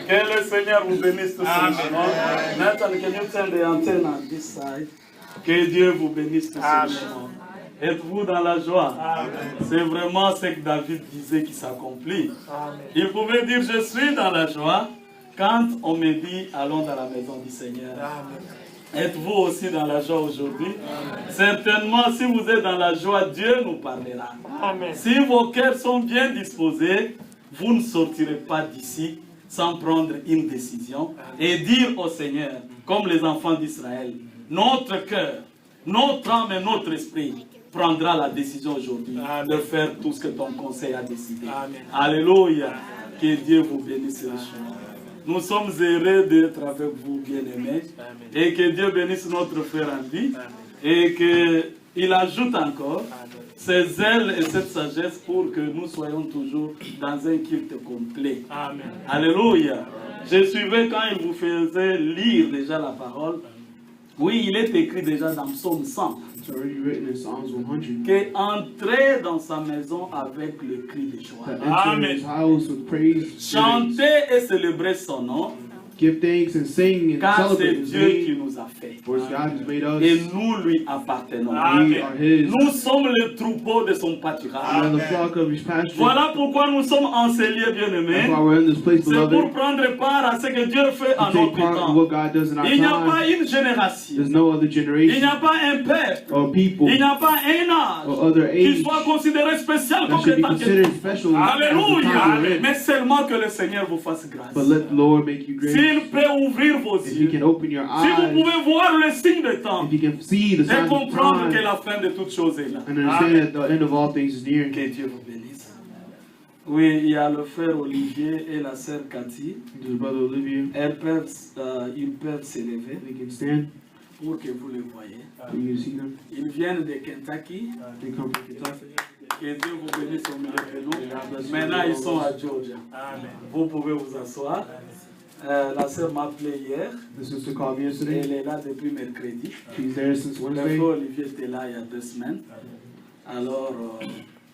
Que le Seigneur vous bénisse tous richement. Nathan, can you turn the antenna on this side? Que Dieu vous bénisse tous richement. Êtes-vous dans la joie? C'est vraiment ce que David disait qui s'accomplit. Il pouvait dire je suis dans la joie quand on me dit allons dans la maison du Seigneur. Êtes-vous aussi dans la joie aujourd'hui? Certainement, si vous êtes dans la joie, Dieu nous parlera. Si vos cœurs sont bien disposés, vous ne sortirez pas d'ici sans prendre une décision et dire au Seigneur, comme les enfants d'Israël, notre cœur, notre âme et notre esprit prendra la décision aujourd'hui de faire tout ce que ton conseil a décidé. Alléluia. Que Dieu vous bénisse richement. Nous sommes heureux d'être avec vous, bien-aimés, et que Dieu bénisse notre frère Andy, et qu'il ajoute encore ses ailes et cette sagesse pour que nous soyons toujours dans un culte complet. Alléluia. Je suivais quand il vous faisait lire déjà la parole. Oui, il est écrit déjà dans Psaume 100 qu'entrer dans sa maison avec le cri de joie. Amen. Chanter et célébrer son nom. Give thanks and sing and Car c'est celebrate His Dieu qui name. nous a fait. For God has made us. Et nous lui appartenons. We are His. Nous sommes le troupeau de son We pâturage. are the flock of His pasture. Voilà pourquoi nous sommes en ces lieux, That's bien-aimés. why we're in this place, C'est pour beloved. prendre part à ce que Dieu fait en To take notre part in temps. what God does in our Il n'y a pas time. une génération. There's no other Il n'y generation a pas un peuple. or people Il n'y a pas un âge or other qui age soit considéré spécial that comme should le be temps que... considered special as the Alléluia. time we're in. Mais seulement que le Seigneur vous fasse grâce. But let the Lord make you great. S'il peut ouvrir vos If He yeux, can open your si vous eyes, pouvez voir le signe de temps if you can see the et signs of comprendre que time, la fin de toutes choses est là. and understand that the end of all things is near. Que Dieu vous bénisse. Oui, il y a le frère Olivier et la sœur Cathy. To the brother Olivia, Ils peuvent s'élever they can stand. pour que vous les voyez. You can see them. Ils viennent de Kentucky. They come from Kentucky. Que Dieu vous bénisse au milieu de nous. Maintenant, ils sont à Georgia. Vous pouvez vous asseoir. La sœur m'a appelé hier. The sister called me Elle yesterday. est là depuis mercredi. She's there since Le Wednesday. frère Olivier était là il y a 2 semaines. Alors,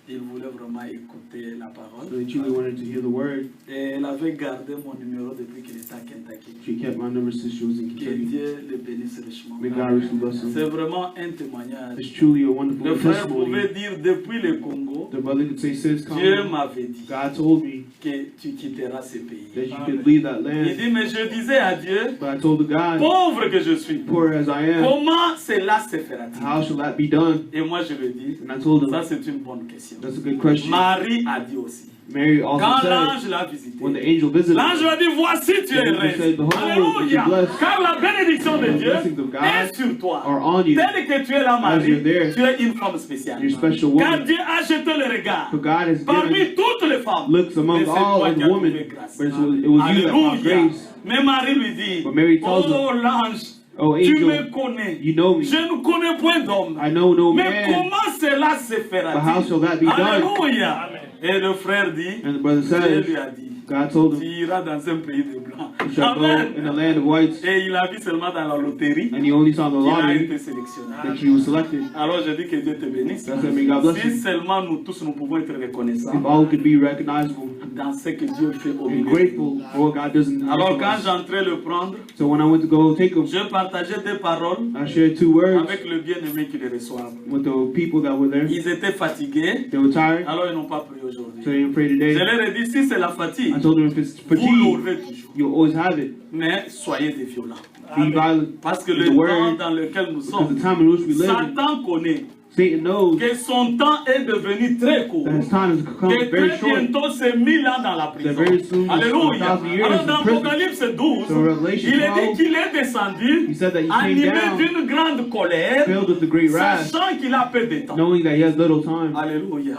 il voulait vraiment écouter la parole. So they truly wanted to hear the word. Et elle avait gardé mon numéro depuis qu'il était à Kentucky. She kept my number since she was in Que Kentucky. Dieu le bénisse richement. May God richly bless C'est them. vraiment un témoignage. It's truly a Le wonderful frère pouvait testimony. dire depuis le Congo, The brother could say, sis, Dieu come. m'avait dit God told me que tu quitteras ce that pays. you could leave that Il land. dit, mais je disais à Dieu, But I told the God, pauvre que je suis, poor as I am, comment cela se fera-t-il? how shall that be done? Et moi je lui dis, And I told ça him, c'est une bonne question. that's a good question. Marie a dit aussi. Mary also Quand said, l'ange l'a visité, when the angel visited, l'ange lui a dit, voici tu es The angel heureuse. said, behold, Alléluia. you are blessed. Car la bénédiction de The Dieu blessings of God est sur toi. are on you. Tel que tu es là, As Marie, you're there, tu es une femme spéciale. you're a special Car woman. Dieu a jeté le regard For God has given parmi toutes les femmes. looks among Et c'est all toi of qui the as women, trouvé grâce. but it was you that found Alléluia. grace. Mais Marie lui dit, But Mary tells oh l'ange, Oh tu me angel, connais. you know me. Je ne connais point d'homme. I know no Mais man. comment cela se But how fera-t-il? shall that be done? Alléluia. Et le frère dit, And the brother Dieu says, lui a dit, God told tu him, iras dans un pays de blancs. you shall go Amen. in the land of whites. Et il a vu seulement dans la loterie And he only saw the qu'il a lottery été sélectionné. that he was selected. Alors je dis que Dieu te bénisse. That's why may God bless Si you. seulement nous tous nous pouvons être reconnaissants If all could be recognizable dans ce que Dieu fait au and milieu. grateful for what God does in the Alors midst quand of us. j'entrais le prendre, So when I went to go take him, je partageais des paroles I shared 2 words avec le bien-aimé qui les reçoivent. with the people that were there. Ils étaient fatigués, They were tired, alors ils n'ont pas prié so aujourd'hui. they didn't pray Je today. leur ai dit, si c'est la fatigue, I told them if it's vous fatigue, l'aurez toujours. you'll always have it. Mais soyez des violents. Be violent. Parce que with le the temps word, dans lequel nous because sommes, the time in which we live in, Satan connaît Satan knows que son temps est devenu très court. that his time has come Que very très short. bientôt c'est 1000 ans dans la That prison. very soon Alléluia. 1,000 years Alors in dans prison. Apocalypse 12, So Revelation il est dit 12, qu'il est descendu he said that he came animé down d'une grande colère, filled with the great wrath, sachant qu'il a peu de temps. knowing that he has little time. Alléluia.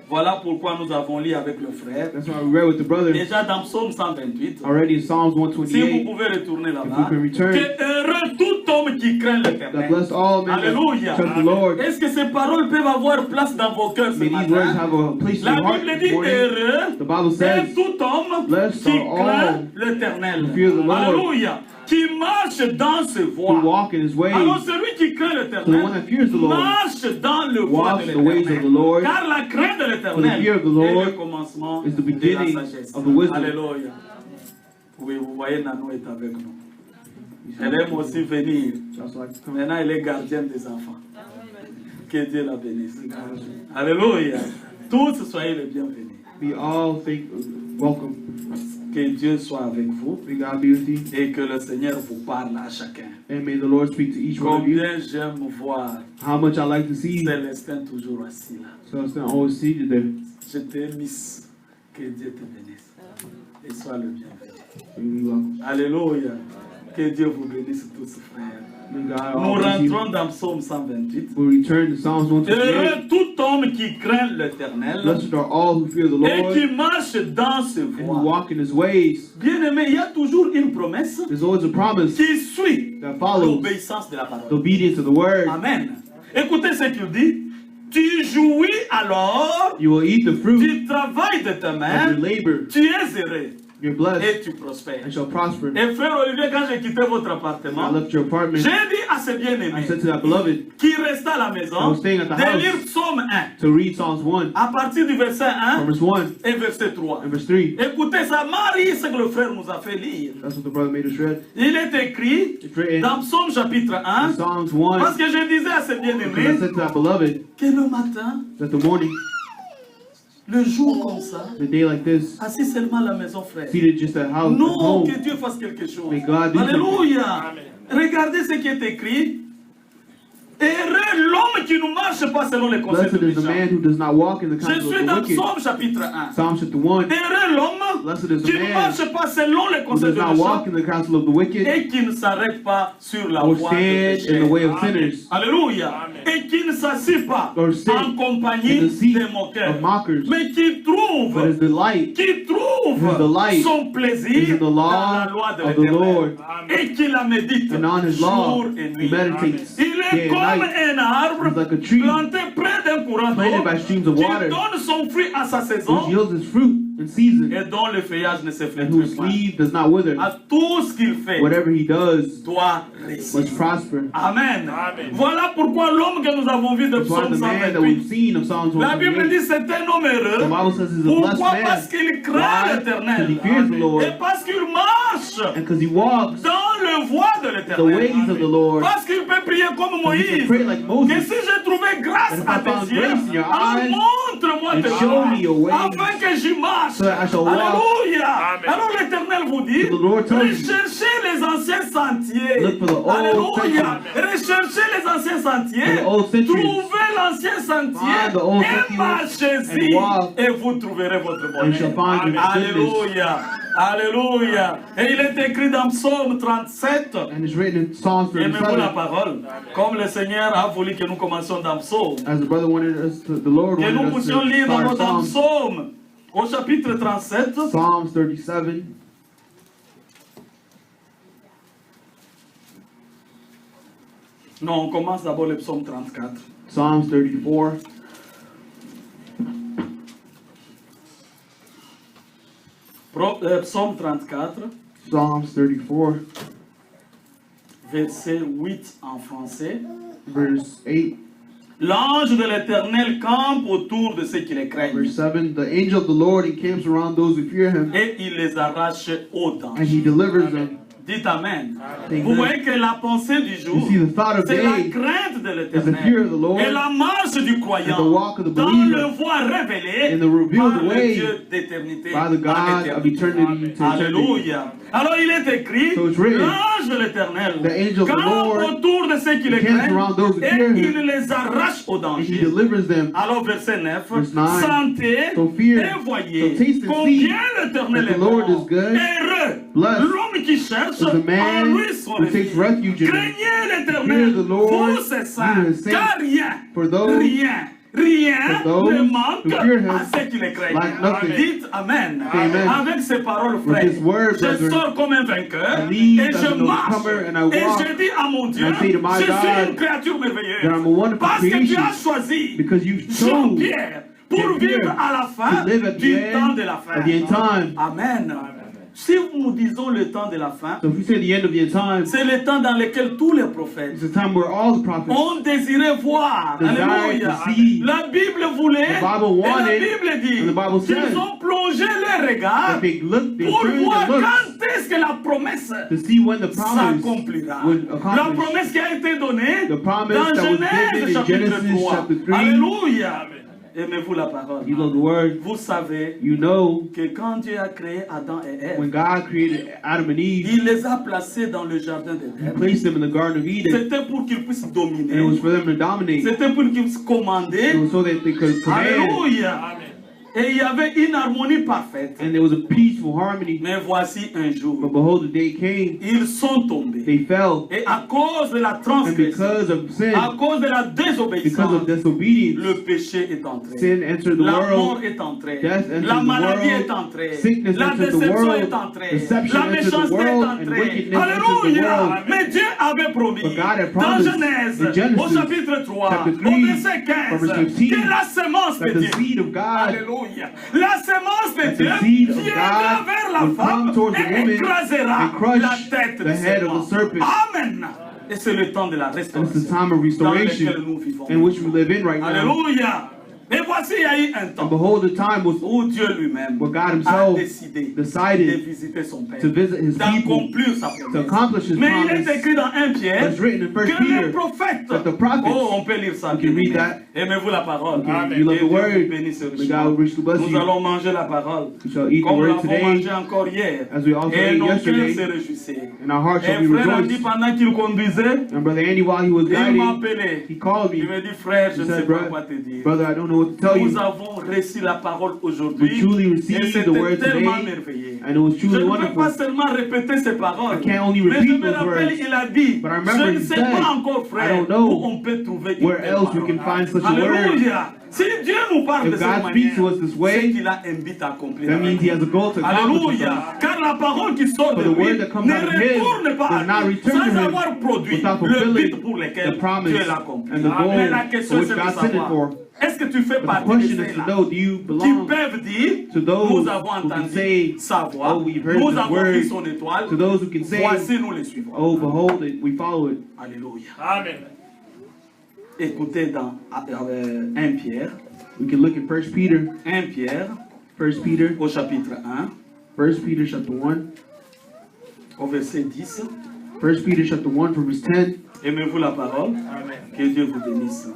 Voilà pourquoi nous avons lu avec le frère. That's why we read with the brother Déjà dans Psaume 128, already in Psalms si vous 128, pouvez retourner if là-bas, we can return, que heureux tout homme qui craint that l'Éternel. blessed all men Alléluia. that trust the Lord. Est-ce que ces paroles peuvent avoir place dans vos cœurs ce May these words matin? have a place in La your heart Bible this dit morning. heureux The Bible est says, tout homme blessed qui are craint all l'Éternel. who fear the Lord, Alléluia. Qui marche dans ses who voies. walk in his ways. Alors celui qui craint So the l'Éternel one that fears the Lord marche dans le voie walks de the ways of the l'Éternel. Lord. Car la crainte de For the l'Éternel fear of the est Lord le commencement is the de la beginning sagesse. of the wisdom. Alléluia. Oui, vous voyez, Nanou est avec nous. Elle aime aussi venir. Just like to come. Maintenant, elle est gardienne des enfants. Que Dieu la bénisse. Alléluia. Tous soyez les bienvenus. Be all welcome. Que Dieu soit avec vous May God be with you. et que le Seigneur vous parle à chacun. And may the Lord speak to each one of you. Combien j'aime voir How much I like to see Célestin toujours assis là. Celestin always seated there. Je te miss. Que Dieu te bénisse. Et sois le bienvenu. May be welcome. Alléluia. Que Dieu vous bénisse tous, frères. May God Nous always you. rentrons dans Psaume 128. We return to Psalms 128. Heureux tout homme qui craint l'Éternel Blessed are all who fear the et Lord qui marche dans ses and who voies. walk in his ways. Bien-aimé, il y a toujours une promesse There's always a promise qui suit that follows l'obéissance de la the parole. obedience of the word. Amen. Écoutez ce qu'il dit. Tu jouis alors You will eat the fruit du travail de ta of main, your labor. tu es heureux You're blessed et tu prospères. and shall prosper. Et frère Olivier, quand j'ai quitté votre I appartement, left your apartment. j'ai dit à ce I bien-aimé said to that beloved qui resta à la I maison was staying at the de house lire Psaume 1 to read Psalms 1 à partir du verset 1 from verse 1 et verset 3. and verse 3. Écoutez, ça marie ce que le frère nous a fait lire. That's what the brother made us read. Il est écrit It's written dans Psaume chapitre 1, in Psalms 1 parce que je disais à ce because I bien-aimé said to that beloved que le matin, that the morning, le jour comme ça, the day like this, assis seulement à la maison, frère. seated just at house, at Non, home, que Dieu fasse quelque chose. May God do Alléluia. Regardez ce qui est écrit. Heureux l'homme qui ne marche pas selon les conseils blessed des is the man méchants. who does not walk in the Je counsel suis of dans the wicked. Psaume chapitre 1. Psalm chapter 1. Heureux l'homme Blessed is qui the ne man marche pas selon les who conseils does des not walk méchants in the counsel of the wicked et qui ne s'arrête pas sur la or voie des stand in the way pécheurs. of sinners Alléluia. Et qui ne s'assied pas or sit en compagnie in the seat des moqueurs, of mockers, mais qui trouve but his delight qui trouve His delight son is plaisir in the dans law la loi de of the Lord, l'Éternel et qui la médite and on his law jour et he nuit. meditates Il day est and comme night. un arbre He's like a tree planté près d'un courant planted d'eau by streams of qui water, donne son fruit à sa which saison yields his fruit in season, et dont le feuillage ne se and whose flétrit pas. leaf does not wither. À tout ce qu'il fait Whatever he does doit réussir. must prosper. Amen. Voilà pourquoi l'homme que nous avons vu de That's why Psaume the man that we've 128, seen of Psalms la Bible 128, dit c'est un homme heureux. the Bible says he's a blessed Pourquoi? Parce man. qu'il craint Why? l'Éternel. Because he fears the Lord, Et parce qu'il marche and because he walks dans le voie de the ways l'Éternel. of the Lord. Parce qu'il peut prier comme So he can Moïse. pray like Que Moses. si j'ai trouvé grâce And if à I found tes yeux, grace in your alors eyes, montre-moi and tes show me your ways, afin que j'y marche. so that I shall walk. Alléluia. Alors l'Éternel vous dit, So the Lord tells you, recherchez les anciens sentiers. look for the old Alléluia. sentiers. Recherchez les anciens sentiers. For the old centuries. Trouvez l'ancien sentier Find the old et sentiers marchez-y and walk, et vous trouverez votre and you shall bonheur. find your goodness. Alléluia. Alléluia. Et il est écrit dans Psaume 37. And it's written in Psalms Aimez-vous la 37, parole. Comme le Seigneur a voulu que nous commencions dans Psaume. as the brother wanted us to, the Lord Que nous wanted us puissions lire to dans start notre Psalms, Psaume au chapitre 37. Psalms 37. Non, on commence d'abord le Psaume 34. Psalms 34. Psaume 34, Psalms 34, verset 8 en français. verse 8, L'ange de l'Éternel campe autour de ceux qui les craignent verse 7. The angel of the Lord encamps around those who fear him, et il les arrache au and danger. he delivers them. Dites Amen. Amen. Vous voyez que la pensée du jour, You see, the thought of c'est la day crainte de is the fear of the l'Éternel Lord et la marche du and croyant the walk of the dans believer le voie révélé in the revealed par le way Dieu d'éternité by the en God of éternité. eternity to eternity. Alléluia. Alors il est écrit, So it's written, l'ange de l'Éternel the angel of the campe Lord autour de ceux qui les encamps craignent around those who et fear him, il les arrache au and he danger. delivers them. Alors verset 9, Verse 9, sentez so fear, et voyez so taste and combien see l'Éternel that est the Lord bon. is good. Heureux Blessed l'homme qui cherche is the en man lui son who takes refuge. refuge in him. Craignez Fear l'Éternel, the Lord, vous ses you saints, his saints, car rien, for those rien for those ne manque who fear him à ceux qui le craignent. lack nothing. Dites Amen. Amen. Avec ces paroles, With frère, his word, je brethren, sors comme un vainqueur I leave et as je an marche overcomer and I et walk, je dis à mon Dieu, and I say to my je suis God une créature that merveilleuse I'm a wonderful parce que tu creation as choisi because you've chosen Jean-Pierre pour Jean-Pierre vivre à la fin to live at the du end temps de la fin. of the end time. Amen. Si nous disons le temps de la fin, So if we say the end of the end time, c'est le temps dans lequel tous les prophètes it's a time where all the prophets ont désiré voir. Desired Alléluia. to see. La Bible voulait, The Bible et la wanted, Bible dit and the Bible says qu'ils ont plongé les regards that they pour turned voir their looks quand est-ce est-ce que la promesse to see when the promise s'accomplira. would La accomplish. promesse qui a été donnée The promise dans that was Genèse given in chapitre Genesis 3. chapter 3. Alléluia. Aimez-vous la parole. You love the word. Vous savez You know, que quand Dieu a créé Adam et when Ève, God created Adam and Eve, il les a placés dans le jardin He d'Éden. placed them in the Garden of Eden. C'était pour qu'ils puissent And it dominer. was for them to dominate. C'était pour qu'ils puissent It commander. was so that they could command. Alléluia. Et il y avait une harmonie parfaite. And there was a peaceful harmony. Mais voici un But jour, behold, the day came. ils sont tombés. They fell. Et à cause de la And transgression, because of sin, à cause de la because désobéissance, of disobedience, le péché est entré. sin entered the La mort world. est entrée. Death entered La the maladie world. est entrée. Sickness La entered the déception world. est entrée. Deception La entered the méchanceté est world. And entrée. wickedness entered the Alléluia. world. Mais Dieu avait promis But God had dans promised Genèse, in Genesis, au chapitre 3, chapter 3, au verset 15, from verse 15, que la semence de that the Dieu, seed of God, Alléluia, la semence de that Dieu the seed of viendra God vers la would come femme towards the et woman écrasera and crush la tête the du head of serpent. the serpent. Amen. Et c'est le temps de la And it's the restauration time of dans lequel restoration nous vivons. in which we live in right now. Alléluia. Et voici, il y a eu un And temps behold, the time was où Dieu lui-même where God a Himself décidé de decided visiter son Père, to visit His people, d'accomplir sa to promesse. accomplish His Mais il promise. est écrit dans 1 Pierre It's written in 1 que les Peter prophètes, that the prophets, oh, on peut lire ça, you can read bien-aimé. that. Aimez-vous la parole. Okay, you love Et the Dieu word. vous bénisse May richement. God richly bless Nous you. allons manger la parole, We shall eat the comme nous word l'avons today, mangé encore hier. as we also Et ate nos cœurs yesterday, se réjouissaient. and our hearts shall Et be frère Andy, rejoiced. pendant qu'il conduisait, And Brother Andy, while he was il m'a guiding, appelé. he called Il me. me dit, frère, je He ne sais said, pas quoi te dire. Brother, I don't know what to tell Nous you. avons reçu la parole We aujourd'hui. truly Et received the c'était word tellement today, merveilleux. and it was Je truly ne peux wonderful. pas seulement répéter ces paroles. I can't only Mais je repeat me those rappelle, words. il a dit, But I remember je ne he sais said, pas encore, I frère, don't know où on peut trouver une where telle else we parole. can find such a word. Alléluia. Si Dieu nous parle de If cette God speaks to manière, us this c'est way, qu'il a invité à accomplir. that means He has a goal to accomplish with Alléluia. us. Car la parole qui sort For de the lui word that comes ne out of him retourne pas does à not lui return to sans him avoir produit without le fulfilling but pour lequel the promise Dieu l'a accompli. and the goal Mais la question for which c'est de God sent it savoir, for. est-ce que tu fais But the partie de question is to ceux-là know, do you qui belong peuvent dire, to those nous avons who can entendu say, sa voix, oh, we've heard nous his avons word, vu son étoile, to those who can say, voici nous les suivons. oh, behold it, we follow it. Alléluia. Amen. Écoutez dans 1 Pierre, We can look at 1 Peter, 1 Pierre 1 Peter, au chapitre 1, 1 Peter chapter 1, au verset 10. 1 Peter chapter 1 from verse 10. Aimez-vous la parole? Amen. Que Dieu vous bénisse.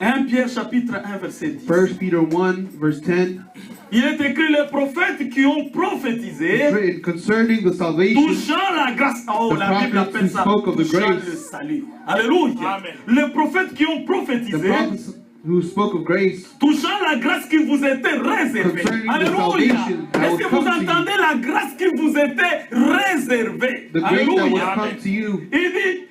1 Pierre chapitre 1 verset 10. 1 Peter 1 verse 10. Il est écrit les prophètes qui ont It's prophétisé written concerning the salvation, touchant la grâce. Oh, The la Bible prophets appelle who ça spoke of the touchant grace. le salut. Alléluia. Amen. Les prophètes qui ont the prophétisé prophets who spoke of grace, touchant la grâce qui vous était réservée. Concerning the Alléluia. salvation that Est-ce will que vous come to you. entendez la grâce qui vous était réservée? the grace that will Alléluia. come to you, Il dit,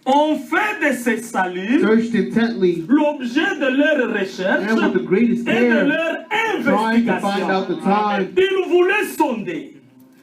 on fait de ces saluts searched intently l'objet de leur recherche and with the greatest et de care, leur trying to find out investigation. the time, Il voulait sonder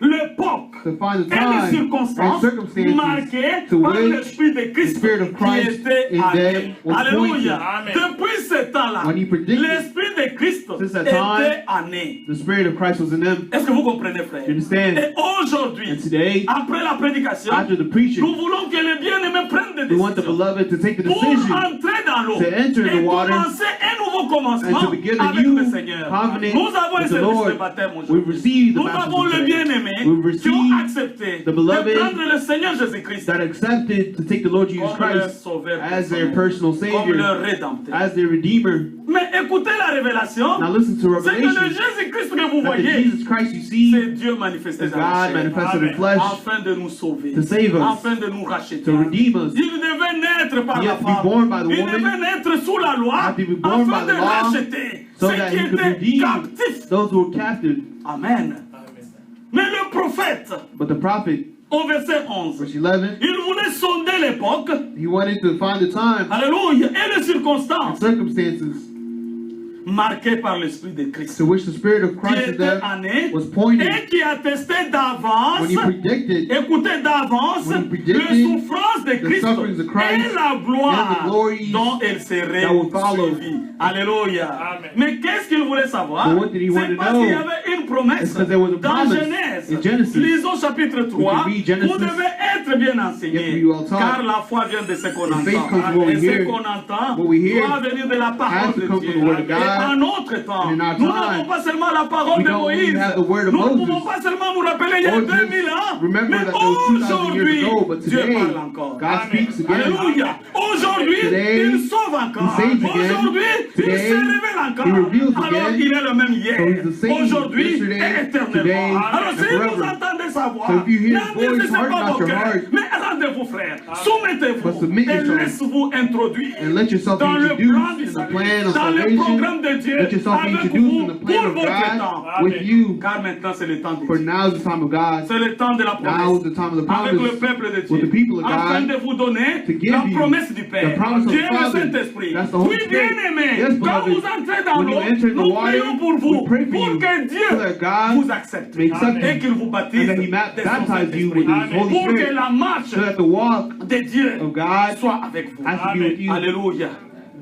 l'époque to find the et les time and circonstances circumstances marquées to par which l'Esprit de the Christ Spirit of qui Christ était in à them eux. was Alléluia. pointed. Depuis ce temps-là, When he predicted, l'Esprit de Christ since that était time, né. the Spirit of Christ was in them. Est-ce que vous comprenez, frère? You understand? Et aujourd'hui, And today, après la prédication, after the preaching, nous voulons que les bien-aimés prennent des we want the décisions beloved to take the pour decision entrer dans l'eau to enter et the water commencer un nouveau commencement and to begin a avec new le Seigneur. covenant Nous avons un with the service de Lord. baptême We've aujourd'hui. received the Nous avons baptism les today. bien-aimés We've qui ont received accepté the de beloved prendre le Seigneur Jésus-Christ that accepted to take the Lord Jesus comme leur Christ sauveur as their personnel, personal comme leur Savior, rédempteur. as their Redeemer. Mais écoutez la révélation, Now listen to c'est que le Revelation, Jésus-Christ que vous that the voyez, Jesus Christ you see c'est Dieu manifesté is dans la God chair, manifested in Amen. flesh afin de nous sauver, to save us, afin de nous racheter. to redeem us. Il devait naître par He la had to be femme. born by the Il woman. devait naître sous la loi Had to be born afin by de the law, racheter so ceux that qui he could étaient redeem captifs. those who were captive. Amen. Mais le prophète, But the prophet, au verset 11, verse 11, il voulait sonder l'époque, he wanted to find the time alléluia, et les and circonstances circumstances marquées par l'Esprit de Christ, to which the Spirit of qui Christ in était them né was pointed et qui attestait d'avance, when he predicted écoutez d'avance, when he predicted les souffrances de the Christ sufferings of Christ et la gloire and the glories dont elle serait that will follow. suivie. Alléluia. Amen. Mais qu'est-ce qu'il voulait savoir? But what did he want C'est to parce know? qu'il y avait une promesse It's because there was a dans promise Genèse Genèse. In Genesis, Lisons chapitre 3. read Genesis. Vous devez être bien You have enseigné. to be well taught. Car la foi vient de ce qu'on The faith comes from entend. what we Et ce hear. qu'on entend What we hear doit venir de la parole has to de come Dieu. from the word of God. Et en notre temps, And in our nous time, n'avons pas seulement la parole we de don't only Moïse. have the word of Nous ne Moses. pouvons pas seulement nous rappeler il y a Or just 2000 ans. remember Mais that there was 2,000 aujourd'hui, years ago, but Dieu today, parle encore. God speaks again. Alléluia. Aujourd'hui, Today, il sauve encore. He saves again. Aujourd'hui, il Today, se révèle encore. He reveals Alors, again. il est le même So hier, he's the same aujourd'hui et yesterday, éternellement. today, Alors, and si vous forever. entendez sa voix, So if you hear His voice, n'endurcissez harden pas not vos your cœurs, heart. mais rendez-vous, frère. But Soumettez-vous submit et yourself. laissez-vous introduire And let yourself be dans le introduced plan du in the salut, plan of dans le salvation. programme de Dieu, Let yourself be avec introduced vous, in the pour plan of votre temps. God with you. Car maintenant, c'est le temps de For Dieu. now is the time of God. C'est le temps de la Now is the promesse. time of the Avec le promise. peuple de With the Dieu. people of Afin God. de vous donner To give la you promesse du the Père. promise of Dieu the est le Father. Saint-Esprit. That's the Holy Oui, bien Spirit. aimé. Yes, Quand beloved. vous entrez dans When you l'eau, enter the nous water, prions pour vous. we pray for Pour you. que Dieu So that God vous accepte. may accept Et you. qu'il vous baptise And that He de son baptize you Saint-Esprit. with His Holy Pour que Spirit. la marche So that the walk de Dieu of God soit avec vous. has to be with you. Alléluia.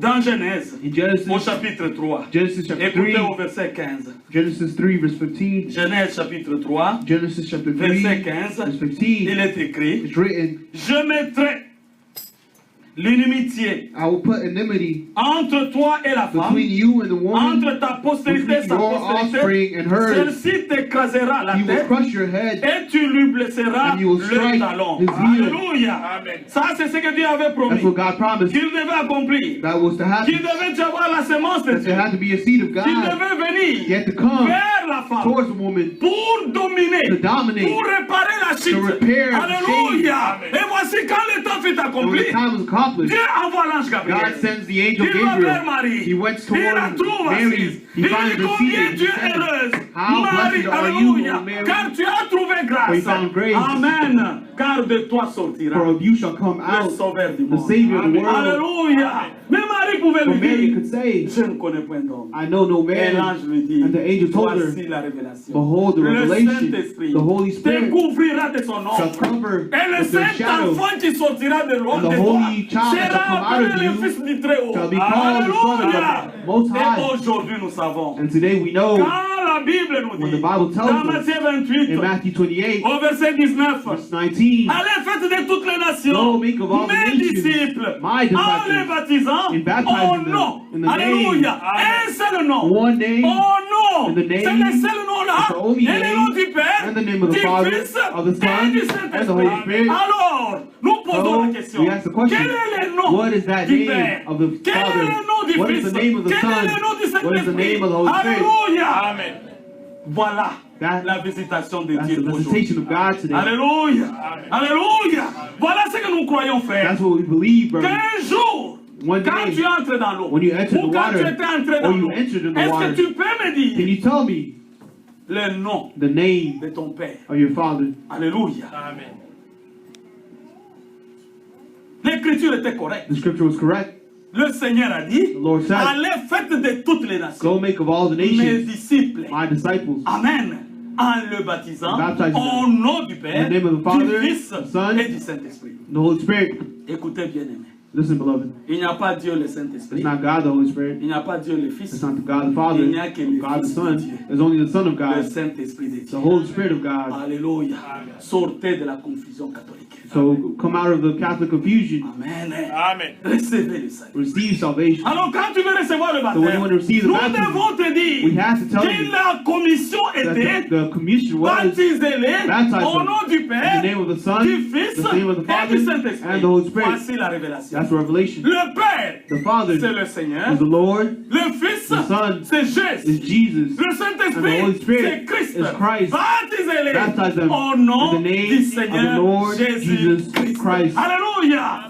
Dans Genèse, In Genesis, au chapitre 3, Genesis chapter écoutez 3, au verset 15. Genesis 3 verse 15, Genèse chapitre 3, Genesis chapter 3 verset 15, verse 15, il est écrit, it's written, je mettrai l'inimitié I will put enmity entre toi et la femme, between you and the woman, entre ta postérité et between sa your postérité, offspring and hers. celle-ci t'écrasera la He will tête crush your head, et tu lui blesseras and you will le strike talon. his heel. Alléluia. Ça, c'est ce que Dieu avait promis, That's what God promised. qu'il devait accomplir, That was to qu'il happen. devait y avoir la semence de That Dieu, there had to be a seed of qu'il God. devait venir He had to come vers la femme towards the woman pour dominer, to dominate, pour réparer la chute. to repair the Alléluia. Et voici quand le temps fut and when accompli, the time was accomplished, Dieu envoie l'ange Gabriel. God sends the angel Il va vers Gabriel. Marie. He went Il la toward trouve Mary. assise. He Il finds dit her combien seated. tu He es said, heureuse. How Marie, blessed are you, alléluia. O Mary, Car tu as trouvé for you grâce. found grace. Amen. Car de toi sortira For of you shall come le out sauveur du the monde. Savior of the world. Alléluia. Mais Marie pouvait For lui Mary dire, could say, je ne connais point d'homme. I know no Et man. l'ange lui dit, And the angel told her, voici la révélation. Behold, the Le revelation, Saint-Esprit the Holy te Spirit couvrira de son shall ombre. cover Et le with their shadow. Saint-Enfant qui sortira de l'homme And the de toi Holy Child that shall sera come out appelé of le you Fils du Très-Haut. shall be called the Son of Alléluia. the Most Et High. aujourd'hui nous savons, And today we know quand la Bible nous when dit, the Bible tells dans us Matthieu 28, in Matthew 28, au verset 19, verse 19, allez faites de toutes les nations Go make of all the mes nations disciples, my disciples, en les baptisant and baptizing au them nom, in the name, alléluia, un seul nom, one name, au nom, in the c'est name, le seul nom là, it's the only et le name, nom du Père, and the name of the du Father, Fils of the Son, et du and the Saint-Esprit. Holy Spirit. Alors, nous posons So, la question, we ask the question, quel est le nom what is that du name Père? of the Quel est Father? le nom du What is Fils? the name of the Quel est Son? le nom du What is the Saint-Esprit? name of the Holy Spirit? Alléluia. Amen. Voilà That- la visitation de That's Dieu the aujourd'hui. visitation of God today. Alléluia. Alléluia. Voilà ce que nous croyons, frère. That's what we believe, brother. Qu'un jour, One quand day, tu entres dans l'eau, when you enter ou the quand tu water, étais entré or dans you l'eau, entered in the est-ce water, que tu peux me can dire you tell me le nom the name de ton Père? of your Father? Alléluia. Amen. L'écriture était correcte. The scripture was correct. Le Seigneur a dit, The Lord said, allez faites de toutes les nations Go make of all the mes nations disciples. my disciples. Amen. En le baptisant Baptize them. au nom du Père, In the name of the Father, du Fils the Son, et du Saint-Esprit. The Holy Spirit. Écoutez bien aimé. Listen, beloved. Il n'y a pas Dieu le It's Saint-Esprit. not God the Holy Spirit. Il n'y a pas Dieu le It's Fils. not the God the Father. Il n'y a que le God the Fils de Son. Dieu. There's only the Son of Le God. Saint-Esprit de The Dieu. Holy Spirit of God. Alléluia. Sortez de la confusion catholique. So come out of the Catholic confusion. Amen. Amen. Recevez le salut. Receive salvation. Alors quand tu veux recevoir le So when you want to baptême, receive the nous baptism, devons te we dire have to tell que you la commission that était the commission was baptisez-les baptize au them nom du in Père, the name of the Son, du Fils the name of the et Father, du Saint-Esprit. and the Holy Spirit. Voici la révélation. That's revelation. Le Père, The Father c'est le Seigneur. is the Lord. Le Fils, The Son c'est Jésus. is Jesus. Le And the Saint-Esprit, Holy Spirit c'est Christ. is Christ. Baptisez-les Baptize them au nom in the name du of the Seigneur Lord Jesus Jésus-Christ. Christ. Alléluia.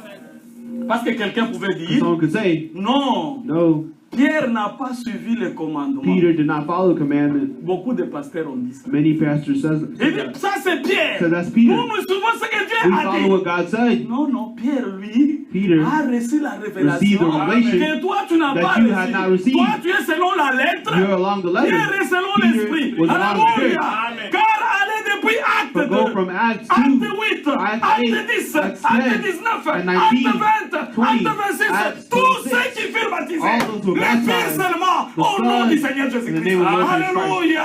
Parce que quelqu'un pouvait dire, Someone could say, non, no, Pierre n'a pas suivi le commandement. Peter did not follow the commandment. Beaucoup de pasteurs ont dit ça. Many pastors says Il dit, that. ça c'est Pierre. So that's Peter. Nous nous souvenons ce que Dieu We a follow dit. what God said. Non, non, Pierre, lui, Peter a reçu la received révélation the revelation que toi, tu n'as that pas you had not reçu. received. Toi, tu es selon la lettre. You're along the letter. Pierre est selon Peter l'esprit. was along the spirit. Alléluia. Car allez depuis acte But go 2, from Acts 2, acte 8, Acts acte 8, 10, Acts acte 10, 19, and acte 19, 20, 20, acte 26. Acts Tous 26. ceux qui furent baptisés. All those who were Les Fils baptized. seulement The au nom Son, du Seigneur in the Jésus-Christ. name of the Lord Jesus Alléluia.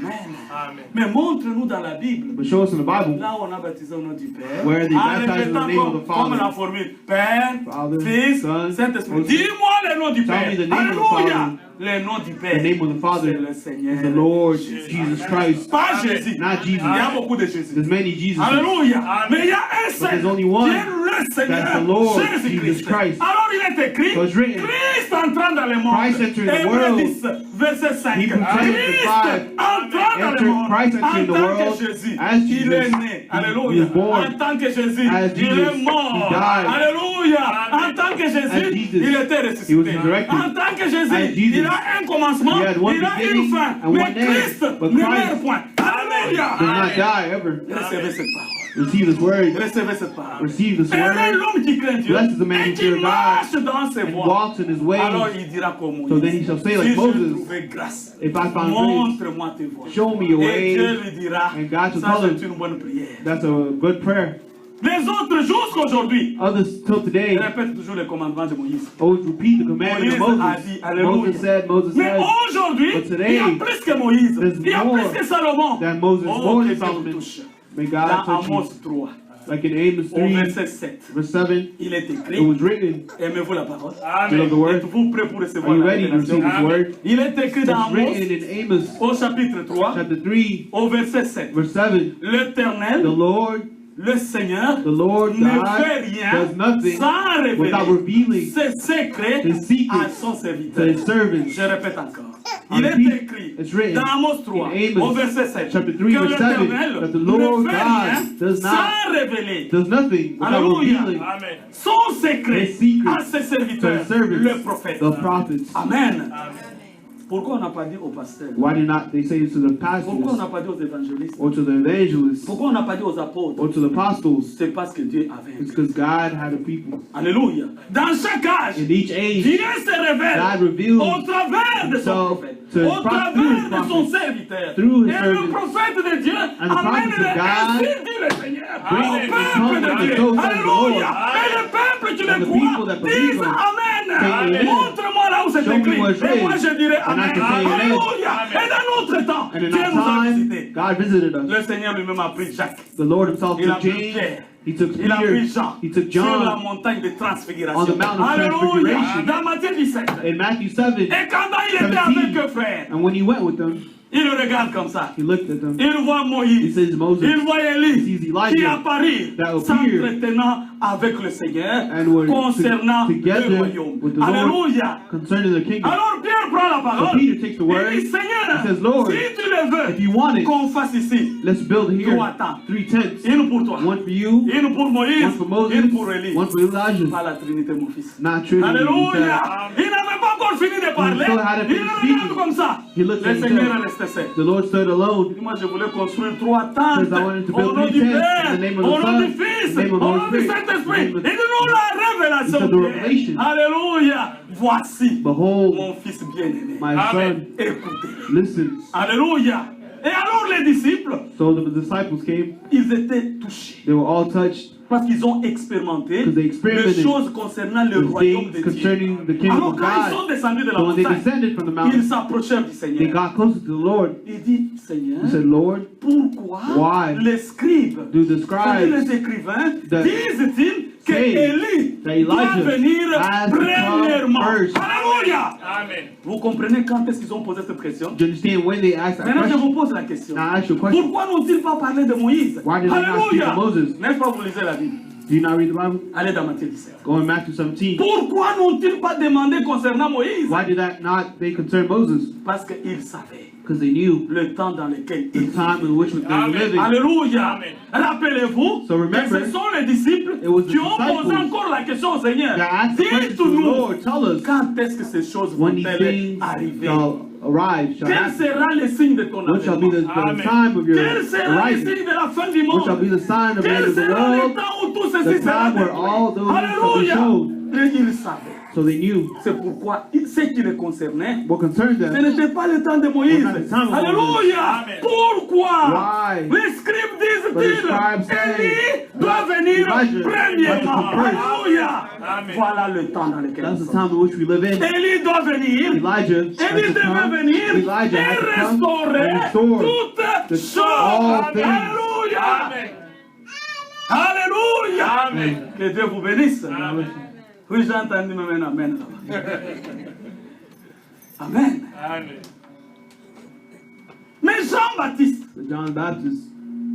Amen. Mais montre-nous dans la Bible. But show us in the Bible Là où on a baptisé au nom du Père. where they En baptize in the name of the répétant comme la Father. formule. Père, Father, Fils, Son, Saint-Esprit. Holy- Dis-moi le nom du Tell Père. me the name of the Alléluia. Father. Le nom du Père. The name of the Father C'est le Seigneur. is the Lord Jésus. Jesus Christ. Pas Jésus. Not Jesus. Il y a beaucoup de Jésus. There's many Jesus. Alléluia. Mais il y a un seul there's only qui one. est le Seigneur, That's the Lord, Jésus-Christ. Jesus Christ. Alors il est écrit, So it's written, Christ entrant dans le monde. Christ entering the Hébreux world. 10, verset 5. Hebrews 10, Christ 5. entrant dans le monde. Christ entering the En tant que world Jésus, as il Jesus. est né. He Alléluia. was born En tant que Jésus, as il Jesus. est mort. He died. Alléluia. En tant que As Jésus, Jesus. il était He was ressuscité. resurrected. En tant que As Jésus, Jesus. il a un commencement, He had one il a une beginning fin. and Mais one end. Christ But ne Christ meurt point. Alléluia. Does not die ever. Recevez cette parole. Receive this word. Recevez cette parole. Receive this Heureux word. l'homme qui craint Dieu Blessed is the man et who qui fears God marche dans ses and voies. walks in his ways. Alors il dira comme Moïse. So then he shall say like Si je Moses, trouvais grâce, if I found grace, montre-moi tes voies. show me your Et way, Dieu lui dira, and God shall ça tell c'est him. une bonne prière. That's a good prayer. Les autres jusqu'aujourd'hui, Others till today ils répètent toujours les commandements de Moïse. always repeat the commandment of Moïse a Moses. dit, alléluia. Moses Mais said, aujourd'hui, But today, il y a plus que Moïse, there's il y a more plus que Salomon. than Moses, Oh, more que than Dieu Solomon. touche. May Dans God touch Amos you. 3, Like in Amos au 3, verset 7, verse 7, il est it écrit, was written, aimez-vous la parole? you love the word? Êtes-vous prêts pour recevoir Are you la ready to receive révélation? this word? Il est écrit dans It's Amos, written in Amos au chapitre 3, chapter 3, au verset 7. verse 7. L'Éternel, The Lord, le Seigneur, the Lord ne God fait rien does nothing sans without révéler revealing ses secrets his secrets à son to serviteur. his servants. Je répète encore. I Il est repeat, écrit it's written dans Amos 3, in Amos au verset 7, chapter 3, que verse 7, l'Éternel that the Lord ne fait God rien does not- sans révéler Does nothing without Alléluia. revealing son secret his secrets à ses to serviteurs, his servants, le prophète. the prophets. Amen. Pourquoi on n'a pas dit aux pasteurs? Why did not they say it to the Pourquoi on pastors n'a pas dit aux évangélistes? or to the evangelists Pourquoi on n'a pas dit aux apôtres? or to the apostles? C'est parce que Dieu avait un It's but. because God had a people. Alléluia. Dans chaque âge, In each age, Dieu se révèle God reveals au travers de son himself prophète, to his au travers through his de son prophets, serviteur. through his Et le servants. prophète de Dieu And the amène prophets of le God ainsi dit le Seigneur bring au the peuple tongue de of Dieu. those that Alléluia. Lord. Et le peuple qui And le the people croit that believe disent him Amen. say amen. Montre-moi là où c'est Show me écrit. where it's Et moi written. je dirai And I Amen. can say amen. Alléluia. Et dans notre temps, And in Dieu our nous a time, visités. God visited us. Le Seigneur lui-même a pris Jacques. The Lord himself Il a took pris James. Pierre. He took Il a pris Peter. Jean He took sur la John montagne de transfiguration. on the mountain of Alléluia. transfiguration. Dans Matthieu 17. in Matthew 7. Et quand il était 17. avec eux, frère, And when he went with them, il le regarde comme ça. he looked at them. Il voit He Moïse. says Moses Il voit He Élie sees Elijah qui apparut that appeared s'entretenant avec le Seigneur and were concernant le together royaume. with the Lord Alléluia. concerning the kingdom. Alors Pierre prend la parole. So Peter takes the word. Il dit Seigneur, He says, Lord, si tu le veux, if you want it, qu'on fasse ici let's build here trois tentes. 3 tents. Une pour toi, One for you, une pour Moïse, one for Moses, une pour Élie. one for Elijah. Pas la Trinité, mon fils. Not Trinity. He Alléluia. said. Il n'avait pas encore fini de parler. still hadn't Il finished le speaking. regarde comme ça. He looked Le at Seigneur est himself. resté seul. The Lord stood alone. Moi, je voulais construire 3 tentes. Says, I wanted to Au build nom 3 du tents Père, in the name of au the nom Son, du Fils, in the name of the au Holy nom du Spirit, Saint-Esprit. in the Et name of- nous, la révélation He said the de Dieu. revelation. Alléluia. Voici Behold, mon fils bien-aimé. my son, Écoutez. listen. Alléluia. Et alors les disciples, So the disciples came. ils étaient touchés. They were all touched Parce qu'ils ont expérimenté because they les experimented choses concernant le with royaume things de Dieu. concerning the kingdom Alors of quand ils sont God. descendus de la So when they montagne, descended from the ils mountain, s'approchèrent du they Seigneur. got closer to the Lord. Il dit, Seigneur, He said, Lord, pourquoi Why les scribes, do the c'est-à-dire scribes les écrivains, that disent-ils que say Élie that doit Elijah venir has to come premièrement? first? Alléluia! Amen. Vous comprenez quand est-ce qu'ils ont posé cette question? do you understand when they asked that Maintenant, je question? vous pose la question. Now I ask you a question. Pourquoi n'ont-ils pas parlé de Moïse? Why did they not speak Alléluia! of Moses? N'est-ce pas, vous lisez la Bible? Do you not read the Bible? Allez dans Matthieu 17. Go in Matthew 17. Pourquoi n'ont-ils pas demandé concernant Moïse? Why did that not they concern Moses? Parce qu'ils savaient Because they knew le temps dans lequel the ils time in which they were Amen. living. Alléluia. Amen. Rappelez-vous So remember, que ce sont les disciples it was the qui ont posé disciples encore la question au Seigneur. That asked the question to the Dites-nous, Lord, tell us quand est-ce que ces choses when these vont-elles things arriver? shall arrive, shall Quel happen. sera le signe de ton What shall be avènement? the Amen. time of your Quel sera le arrival? signe de la fin du What shall monde? be the sign of the end Quel of the sera le world? temps où tout The ceci sera time where all détruit? those shall be Alléluia. shown. Et ils savaient. So they knew C'est pourquoi ce qui les concernait, what concerned ce them. n'était pas le temps de Moïse. Not the time of Alléluia. Amen. Pourquoi? Why? Les scribes disent But the scribes say, Élie doit venir Elijah premièrement. has to come first. Alléluia. Amen. Voilà le temps dans lequel That's nous the sommes. time in which we live in. Élie doit venir. Elijah Élie has to devait come. venir Elijah et has to come restaurer and restore toutes the- choses. all things. Alléluia. Amen. Alléluia. Amen. Que Dieu vous bénisse. Amen. Oui, j'ai entendu même un amen là-bas. Amen. Amen. Mais Jean-Baptiste John the Baptist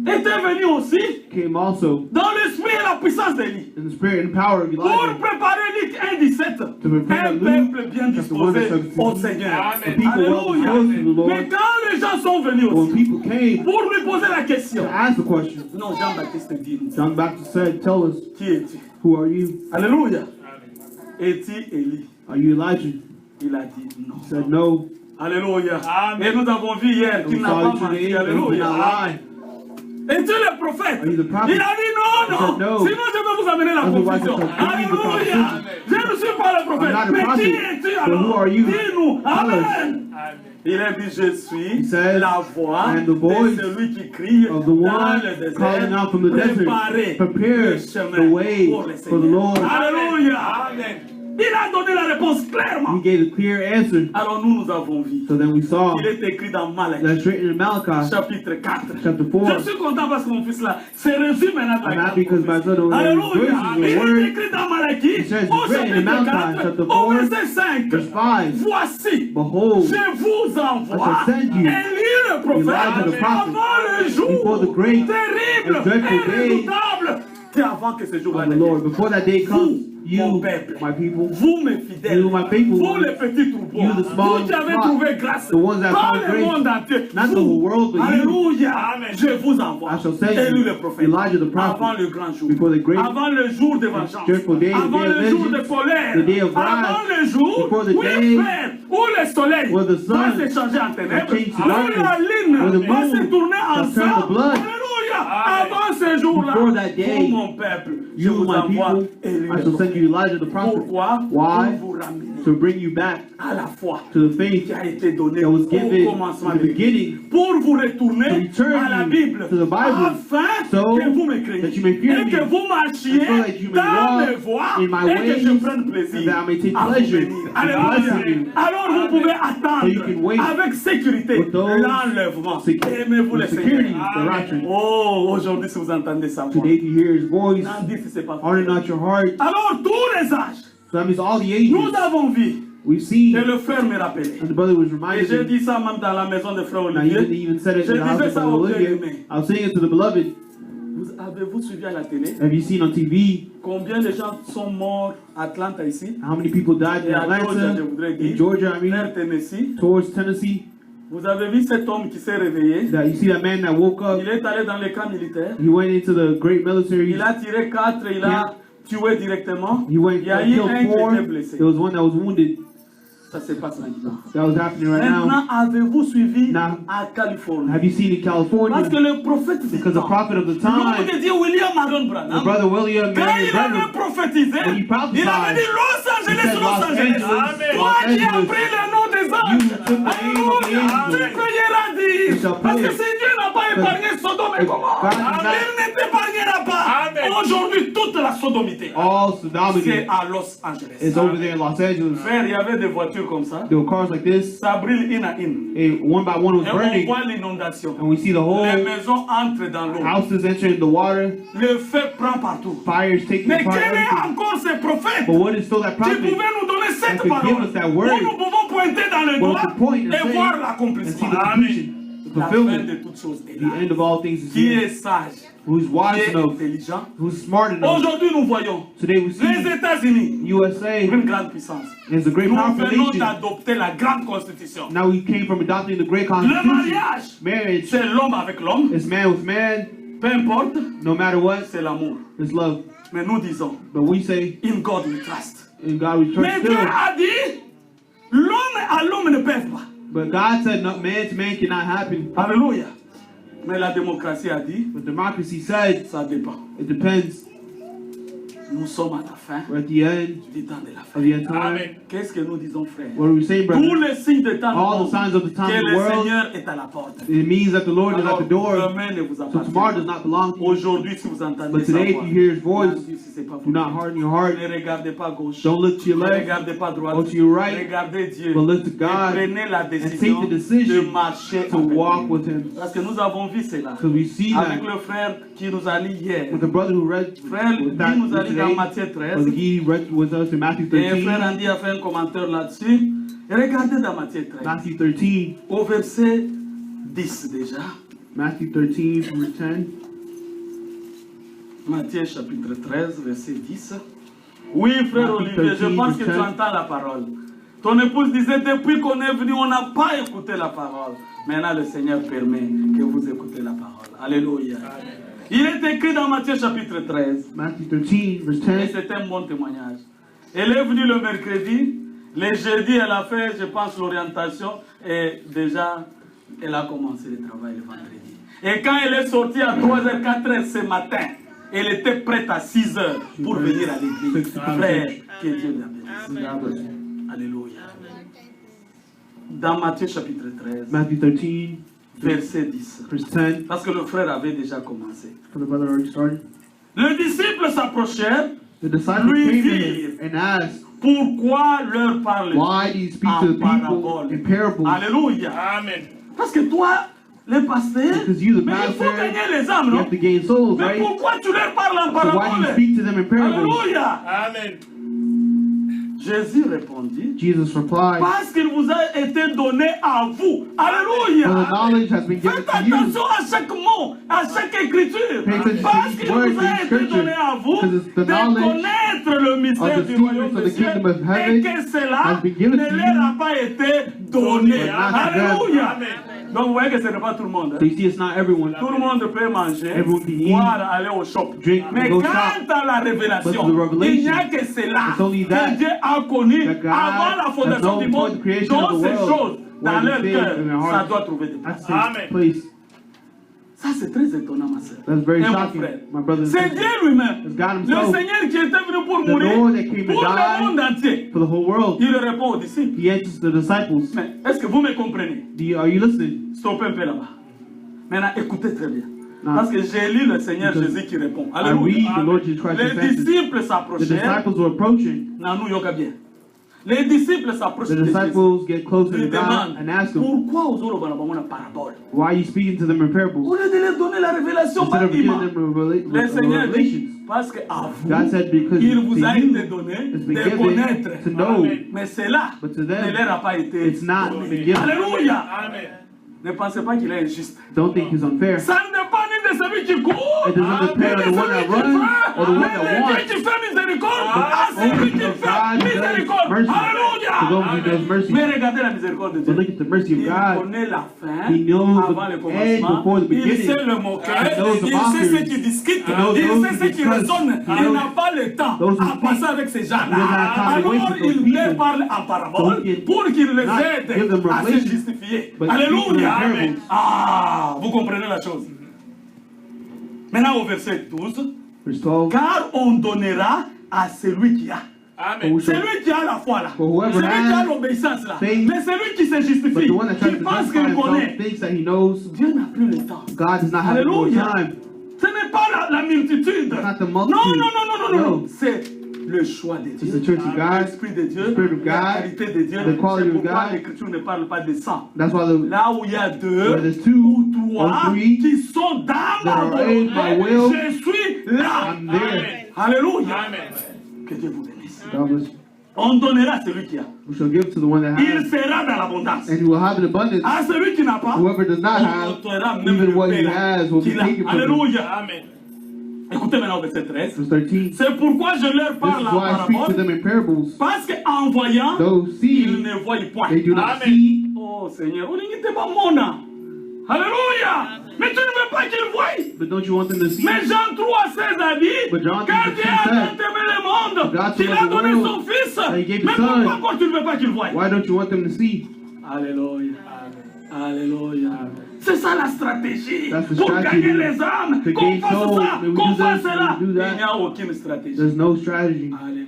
était venu aussi came also dans l'esprit et la puissance d'Élie in the spirit and power of pour Elijah préparer Luc 1,17. to prepare Un Luke peuple bien chapter 1 disposé verse au 17. Seigneur. Amen. The people well Alléluia. disposed to the Lord. Mais quand les gens sont venus When aussi people came pour lui poser la question, to ask the question, non, Jean-Baptiste dit, John the Baptist said, "Tell us, qui es-tu? who are you? Alléluia. Es-tu Élie? Are you Elijah?" Il a dit non. He said, "No." Alléluia. Amen. Et nous avons vu hier We qu'il n'a saw pas you today. menti. He did Alléluia. not lie. Es-tu le prophète? Are you the prophet? Il a dit non, He non. said no. Sinon je vais vous amener la Otherwise, confusion. I shall bring you the Alléluia. confusion. Je ne suis pas le prophète. I'm not a Mais prophet. qui es-tu But who alors? are you? Dis-nous. Tell us. Amen. Amen. Il a dit je suis He says, la voix I am the voice de celui qui crie of the dans one le désert. calling out from the desert. Préparez Prepare le chemin the way pour le for the Seigneur. Lord. Alléluia. Amen. Il a donné la réponse clairement. He gave a clear answer. Alors nous avons vu. So then we saw Il est écrit dans Malachie, that's written in Malachi chapitre 4. chapter 4. Je suis content parce que mon fils là se résume maintenant I'm dans happy because my son over there Alléluia. rejoices in Il the est word. écrit dans Malachie, It says, au it's written in chapitre Malachi, 4, chapter au 4, verset 5. verse 5. Voici, Behold, je vous envoie I shall send you Élie le prophète Elijah the prophet avant le jour before the great terrible and dreadful et day redoutable et avant que ce jour-là of the ne Lord. vienne. Before that day comes, mon you, peuple, my people, vous mes fidèles, You, my people, vous les petits troupeaux, you, the small vous qui avez flock, trouvé grâce the ones that dans found le grace, monde entier, not the vous, whole world, but you. alléluia, Amen. je vous envoie, I shall send Élie you le prophète, Elijah the prophet avant le grand jour, before the great avant le jour de vengeance, dreadful day, the avant day of le jour de vengeance, colère, the day of avant wrath, le jour before the où day le fer, où le soleil where the sun va se changer en ténèbres, change to où darkness, la lune where the va se moon tourner en shall turn to sang, blood. alléluia, Amen. avant ce jour-là, Before that day, pour mon peuple, je You, vous my envoie people, Élie I le shall send prophète. you Elijah the prophet. Pourquoi? Why? Pour vous ramener To bring you back à la foi to the faith qui a été donnée that au was given commencement in the de l'Église. beginning, Pour vous retourner to return à la you Bible, to the Bible, afin so que vous me craignez that you may fear et me, que vous marchiez and so that you may dans walk mes voies in my et que je ways, prenne plaisir and that I may take à vous pleasure bénir. in Alléluia. blessing you. Alors vous pouvez So you can wait attendre avec sécurité with those l'enlèvement. Aimez-vous le security, Seigneur. the rapture. Oh, aujourd'hui si vous entendez sa voix, Today, if you hear his voice, n'en dites si c'est pas harden vrai. not your heart. Alors tous les âges, So that means all the nous ages avons vu, we've seen, et le frère me rappelait. and the brother was Et reminded j'ai me. dit ça même dans la maison de frère Now, Olivier. he even said it Je in the house disais of ça Brother au Olivia. bien-aimé. I was saying it to the beloved. Avez-vous suivi à la télé Have you seen on TV combien de gens sont morts à Atlanta ici? how many people died in Et à Georgia, je Atlanta, voudrais in dire, Georgia, I vers mean, Tennessee. towards Tennessee? Vous avez vu cet homme qui s'est réveillé? That you see that man that woke up, Il est allé dans les camps militaires. he went into the great military. Il a tiré 4, il a tué directement. He went Il y a and eu un killed qui 4. était blessé. There was one that was wounded. Ça se passe maintenant. That was happening right now. Maintenant, avez-vous suivi Now, à Californie? Have you seen in Parce que California? le prophète du Because the temps, prophet of the l'homme time, de Dieu William Aaron the Branham, brother William quand Marion il avait Branham, prophétisé, when he prophesied, il avait dit Los he Angeles, said, Los Los Angeles. Angeles, Toi Los qui as Angeles, pris le nom des you anges, took the name of the alléluia, tu angels. prieras You dire. shall Parce que pray. si Dieu n'a pas épargné Sodome et Gomorrhe, God did not- il ne t'épargnera pas. Amen. Aujourd'hui, toute la sodomité, All c'est sodomity à Los Angeles. is over there in Los Angeles. Frère, il y avait des voitures comme ça, There were cars like this, ça brille une à une. and one by one was Et on burning, voit l'inondation. and we see the whole Les maisons entrent dans l'eau. houses entering the water, Le feu prend partout. fires taking Mais apart quel est everything. encore ce prophète But what is still that qui prophet pouvait nous donner cette that could give parole us that où word? nous pouvons pointer dans le Well, doigt to point and et say, voir and see l'accomplissement. the completion, the La fin fulfillment, de toutes choses est the là. end of all things is Qui here. est sage, Who's qui wise est enough, intelligent. who's smart enough. Aujourd'hui, nous voyons Today we see les États-Unis, USA une grande puissance. is a great Nous powerful venons nation. d'adopter la grande constitution. Now we came from adopting the great Le constitution. mariage, Marriage c'est l'homme avec l'homme. is man with man, Peu importe, no matter what, c'est l'amour. is love. Mais nous disons, But we say, in God we trust. in God we trust Mais Dieu still. a dit, l'homme à l'homme ne peuvent pas. But God said no, man to man cannot happen. Alléluia. Mais la démocratie a dit, But democracy said ça dépend. it depends. Nous sommes à la fin We're at the end du temps de la fin. of the end time. Amen. Qu'est-ce que nous disons, frère? What do we say, Tous brother? les signes de temps All the montrent signs of the time que of the le world, Seigneur est à la porte. it means that the Lord is at Alors, the door. demain ne vous So tomorrow does appartient not belong to pas. you. Aujourd'hui, si vous entendez But sa today, voix, if you hear His voice, si c'est pas do vous. not harden your heart. Ne regardez pas à gauche. Don't look to your Ne left, regardez pas à droite. or to your right, Regardez Dieu. but look to Et God prenez la and décision take the decision de marcher to avec walk lui. with Him. Parce que nous avons vu cela. Because we see Avec that le frère qui nous a lu hier. with the brother who read Frère with Guy that nous a lu dans today, Matthieu 13. Brother Guy read with us in Matthew Et frère 13. Andy a fait un commentaire là-dessus. Et regardez dans Matthieu 13. Matthew 13, Au verset 10 déjà. Matthew 13, verse 10. Matthieu chapitre 13, verset 10. Oui, frère Matthieu Olivier, je 13, pense que tu verset 10. entends la parole. Ton épouse disait, depuis qu'on est venu, on n'a pas écouté la parole. Maintenant, le Seigneur permet que vous écoutez la parole. Alléluia. Il est écrit dans Matthieu chapitre 13. Matthew 13, verse Et 10. c'est un bon témoignage. Elle est venue le mercredi. Le jeudi, elle a fait, je pense, l'orientation. Et déjà, elle a commencé le travail le vendredi. Et quand elle est sortie à 3h, 4h ce matin, elle était prête à 6h pour venir à l'église. Frère, que Dieu la bénisse. Alléluia. Dans Matthieu chapitre 13, Matthew 13, verset 10. verse 10. Parce que le frère avait déjà commencé. For the brother already started. Les disciples s'approchèrent. The disciples Lui came to dire. him and asked, Pourquoi leur parler why do you speak to the people in parables? Alléluia. Amen. Parce que toi, le pasteur, Because you, the mais il faut pastor, gagner les âmes, you non? have to gain souls, Mais right? pourquoi tu leur parles en So why do you parabole? speak to them in parables? Alléluia. Amen. Jésus répondit, Jesus replied, parce qu'il vous a été donné à vous. Alléluia. for the knowledge has been given Faites to you. attention à chaque mot, à chaque écriture. Pay attention to Parce each qu'il word, vous a each été scripture. donné à vous Because it's the de knowledge connaître le mystère of the du royaume secrets of des the cieux kingdom of et heaven que cela has been given ne to leur you, a pas été donné. but not to them. Alléluia. Amen. Donc vous voyez que ce n'est pas tout le monde. So you see, it's not everyone. Tout le monde peut manger, Everyone can eat, boire, aller au shop. drink, Mais go quant shop. à la révélation, But to the revelation, il n'y a que cela it's only que that Dieu a connu that God avant la has fondation known du before monde. the creation of Donc the ces world, choses dans what leur is cœur, in their ça heart. doit trouver des That's places. Amen. his place. Ça c'est très étonnant, ma soeur. That's very Et mon shocking, frère. my brother and C'est sister. Dieu lui-même, It's God le himself, Seigneur qui était venu pour the mourir Lord that came to pour le die monde entier. for the whole world. Il répond aux disciples. He answers the disciples. Mais est-ce que vous me comprenez? Are you listening? Stoppez un peu là-bas. Maintenant, écoutez très bien. Non. Parce que j'ai lu le Seigneur Because Jésus qui répond. I read Alléluia. the Lord Jesus Christ Les answers. disciples The s'approchèrent. disciples were approaching. Non, nous, yoka bien. Les disciples s'approchent The de Jésus. disciples get closer Ils to God demandent and ask him, pourquoi aux autres on a parabole. why are you speaking to them in Au parables? lieu de leur donner la révélation Instead par of giving image. them Le Seigneur dit revelations. parce qu'à vous, God said, because il vous a to you été donné it's been de given connaître. to know, Mais cela but to ne them leur a pas été it's not donné. been given. Alléluia. Amen. Ne pensez pas qu'il est injuste. Don't think he's unfair. Ça ne dépend ni de celui qui court, It doesn't depend on the one that runs or the one that mais wants. Dieu qui fait miséricorde à celui qui God fait does miséricorde. mercy. To Alléluia. those who does mercy. Mais regardez la miséricorde de But Dieu. look at the mercy of Il God. connaît la fin He knows avant le the end commencement. before the Il beginning. sait le moqueur. He knows the Il sait mockers. ceux qui discutent. He knows Il those sait who ceux qui discuss. raisonnent. He Il knows n'a pas le temps those who à speak. passer avec ces He doesn't have gens-là. time to waste Alors with those il leur people. parle en So parabole he can pour qu'il les not give aide them à se revelation, justifier. but Alléluia. speak to them Amen. parables. Ah, vous comprenez la chose. Maintenant au verset 12. Verse 12. Car on donnera à celui qui a. Amen. Celui qui a la foi là. For whoever Celui qui a has l'obéissance là. faith, Mais celui qui se But justifie, the one that tries qui to pense justify qu'il connaît. himself thinks that he knows Dieu n'a plus le temps. God does not have any more Alléluia. time. Ce n'est pas la multitude. It's not the Non, multitude. non, non, non, non, non. No. C'est le choix de It's the Dieu. church of God. L'esprit de Dieu. the Spirit of La God, qualité de Dieu. the quality C'est of pourquoi God. l'Écriture ne parle pas de sang. That's why the Là où il y a deux Where there's two ou trois or three qui sont dans that ma are in my volonté, will, je suis là. I'm there. Alléluia. Amen. Que Dieu vous bénisse. God bless you. On donnera à celui qui a. We shall give to the one that Il has, sera dans l'abondance. and he will have an abundance. À celui qui n'a pas, Whoever does not on have, ôtera même even le what he pain has will be qu'il a. taken from him. Alléluia. Amen. Écoutez maintenant au verset 13. Verse 13. C'est pourquoi je leur This parle is en why I speak to parabole, them in parables. parce qu'en voyant, Those ils see, ne voient point. they do not Amen. see. Oh Seigneur, on n'était pas mona. Alléluia. Mais tu ne veux pas qu'ils voient. But don't you want them to see? Mais Jean 3,16 a dit, But John car 3:16 Dieu a tant aimé le monde, God qu'il so a loved the donné world, son Fils. that he gave Mais his son. pourquoi encore tu ne veux pas qu'ils voient? Why don't you want them to see? Alléluia. Alléluia. C'est ça la stratégie. That's the Pour strategy. gagner les âmes, To qu'on gain fasse souls, ça, that we qu'on do fasse this, cela. we do Il that. n'y a aucune stratégie. There's no strategy. Alléluia.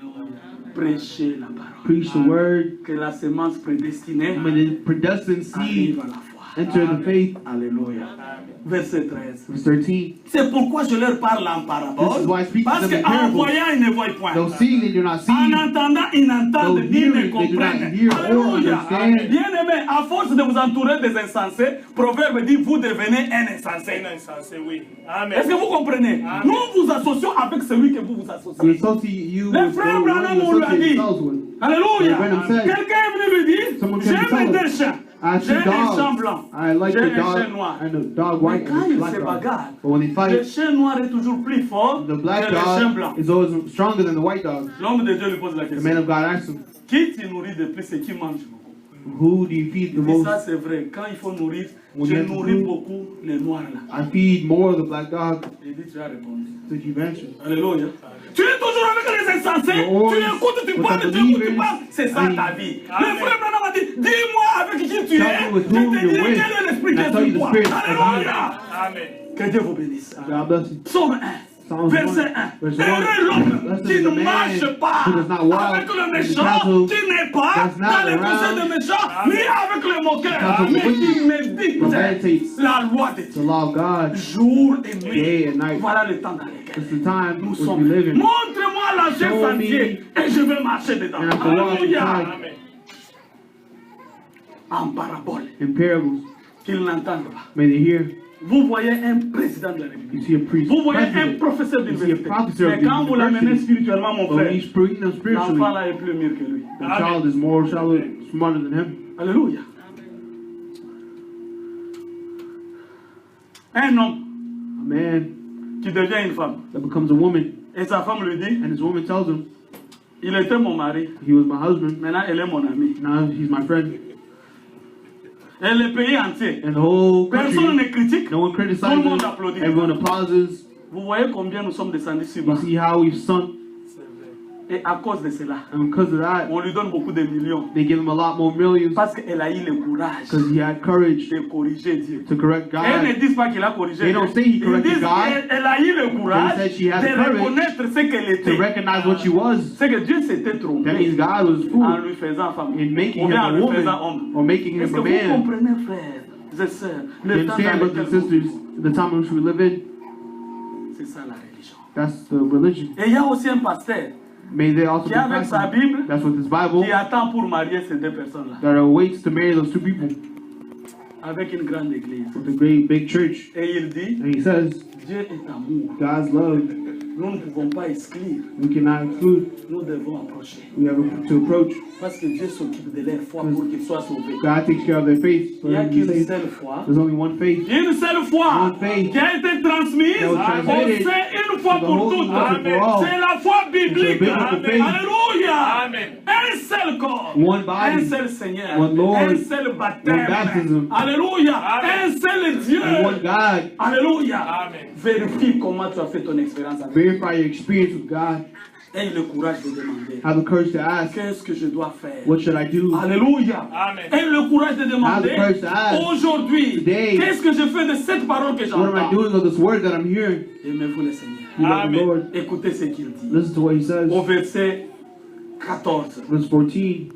Prêchez la parole. Preach the word. Que la semence prédestinée When the predestined seed arrive à la foi. enter the faith. Alléluia. Verset 13. Verse 13. C'est pourquoi je leur parle en This is parabole. why I speak to Parce them in qu'en parables. voyant, ils ne voient point. Though seeing, they do not see. En entendant, ils n'entendent Though ni ne hearing, they do not comprennent. hear or Alléluia. understand. Bien-aimé, à force de vous entourer des insensés, Proverbe dit vous devenez un insensé. Oui. Amen. Est-ce que vous comprenez? Nous vous associons avec celui que vous vous We associez. associate you Le with frère the Branham one on you lui a associate dit. yourselves with. Alléluia. Branham said, Quelqu'un est venu lui dire, Someone came to j'aime tell deux us, chiens. I J'ai see un chien dogs. blanc. I like J'ai the un chien dog noir. and the dog Mais white quand and the ils black se dog. bagarrent, But when they le fight, chien noir est toujours plus fort the black que le chien dog blanc. is always stronger than the white dog. L'homme de Dieu lui pose la The question. man of God asks him, Qui tu nourris de plus et qui mange beaucoup? who do you feed the Il dit ça most? c'est vrai. Quand il faut nourrir, When je you have to nourris feed- beaucoup les noirs là. I feed more of the black dog. Il dit tu as répondu. Did you mention? Alléluia. Tu es toujours avec les insensés, You're tu always écoutes, tu with parles, the tu écoutes, tu believers. parles. C'est ça Amen. ta vie. Le Amen. frère Branham a dit, dis-moi avec qui tu es, Tell me with je whom te you're dirai with. quel est l'esprit And qui I est tell you sur the toi. spirit of Alléluia. Amen. Que Dieu vous bénisse. God bless you. Psaume 1. Psalms Verset 1, 1. verse Heureux 1. l'homme Blessed qui is ne the man marche pas who does not walk avec le in the méchant, counsel, qui n'est pas does not dans les conseils around des méchants, ni avec le moqueur, counsel of mais the wicked, qui médite but meditates la loi de the Dieu, law of God jour et nuit. day and night. Voilà le temps dans lequel It's the time nous which sommes. we live in. Montre-moi l'ancien Show sentier et je vais marcher dedans. And I can walk Alléluia. inside. Amen. En parabole, In parables, qu'ils n'entendent pas. may they hear. Vous voyez un président de la République. You see a priest, Vous voyez un president, professeur you see a d'université. professor Mais of quand vous l'amenez university, spirituellement, mon but when frère, he's bringing them spiritually, l'enfant là est plus mûr que lui. the child is more shallow, smarter than him. Alléluia. Un homme A man qui devient une femme. that becomes a woman, Et sa femme lui dit, and his woman tells him, il était mon mari. he was my husband, Maintenant, elle est mon amie. now he's my friend. Et le pays entier. And the whole Personne country, ne critique. no one Tout le criticizes monde him, applaudit. everyone applauses. Vous voyez combien nous sommes descendus si You bas. see how we've sunk, Et à cause de cela, and because of that, on lui donne beaucoup de millions. they give him a lot more millions, Parce qu'elle a eu le courage because he had courage de corriger Dieu. to correct Elles ne God. disent pas qu'il a corrigé They Dieu. don't say he Ils corrected disent God. qu'elle a eu le courage They said she had de the courage reconnaître ce qu'elle To était. recognize what she was, C'est que Dieu s'était that trompé means God was en fooled lui faisant femme. in making Ou him bien en a lui woman faisant homme. or making Est-ce him que a vous man. comprenez, frères et sœurs, You le temps understand, dans brothers and lequel vous sisters, the time in which we live in, c'est ça la religion. that's the religion. Et il y a aussi un pasteur May they also qui be avec sa fasting. Bible That's what this Bible qui attend pour marier ces deux personnes-là that awaits to marry those two people avec une grande église. with a great big church. Et il dit, And he says, Dieu est amour. God's love, Nous ne pouvons pas exclure, we cannot exclude. nous devons approcher. We have to approach. Parce que Dieu s'occupe de leur foi pour qu'ils soient sauvés. God takes care of their faith. Il n'y a For them to be qu'une saved. seule foi. There's only one faith. Une seule foi One faith qui a été transmise that was au transmitted sein une fois to the pour Holy toutes. One and for all. C'est la foi biblique. It's a biblical faith. Alléluia. Amen. Un seul corps. One Un body. seul Seigneur. One Lord. Un seul One baptême. baptism. Alléluia. Amen. Un seul Dieu. And one God. Alléluia. Amen. Vérifie comment tu as fait ton expérience avec lui. Verify your experience with God. Aie le courage de demander. Have the courage to ask, Qu'est-ce que je dois faire? what should I do? Alléluia. Amen. Aie le courage de demander. Have the courage to ask. Aujourd'hui, Today, qu'est-ce que je fais de cette parole que What am I j'entends? doing with this word that I'm hearing? Aimez-vous le Seigneur. You love the Amen. Lord. Écoutez ce qu'il dit. Listen to what he says. Au verset 14. Verse 14.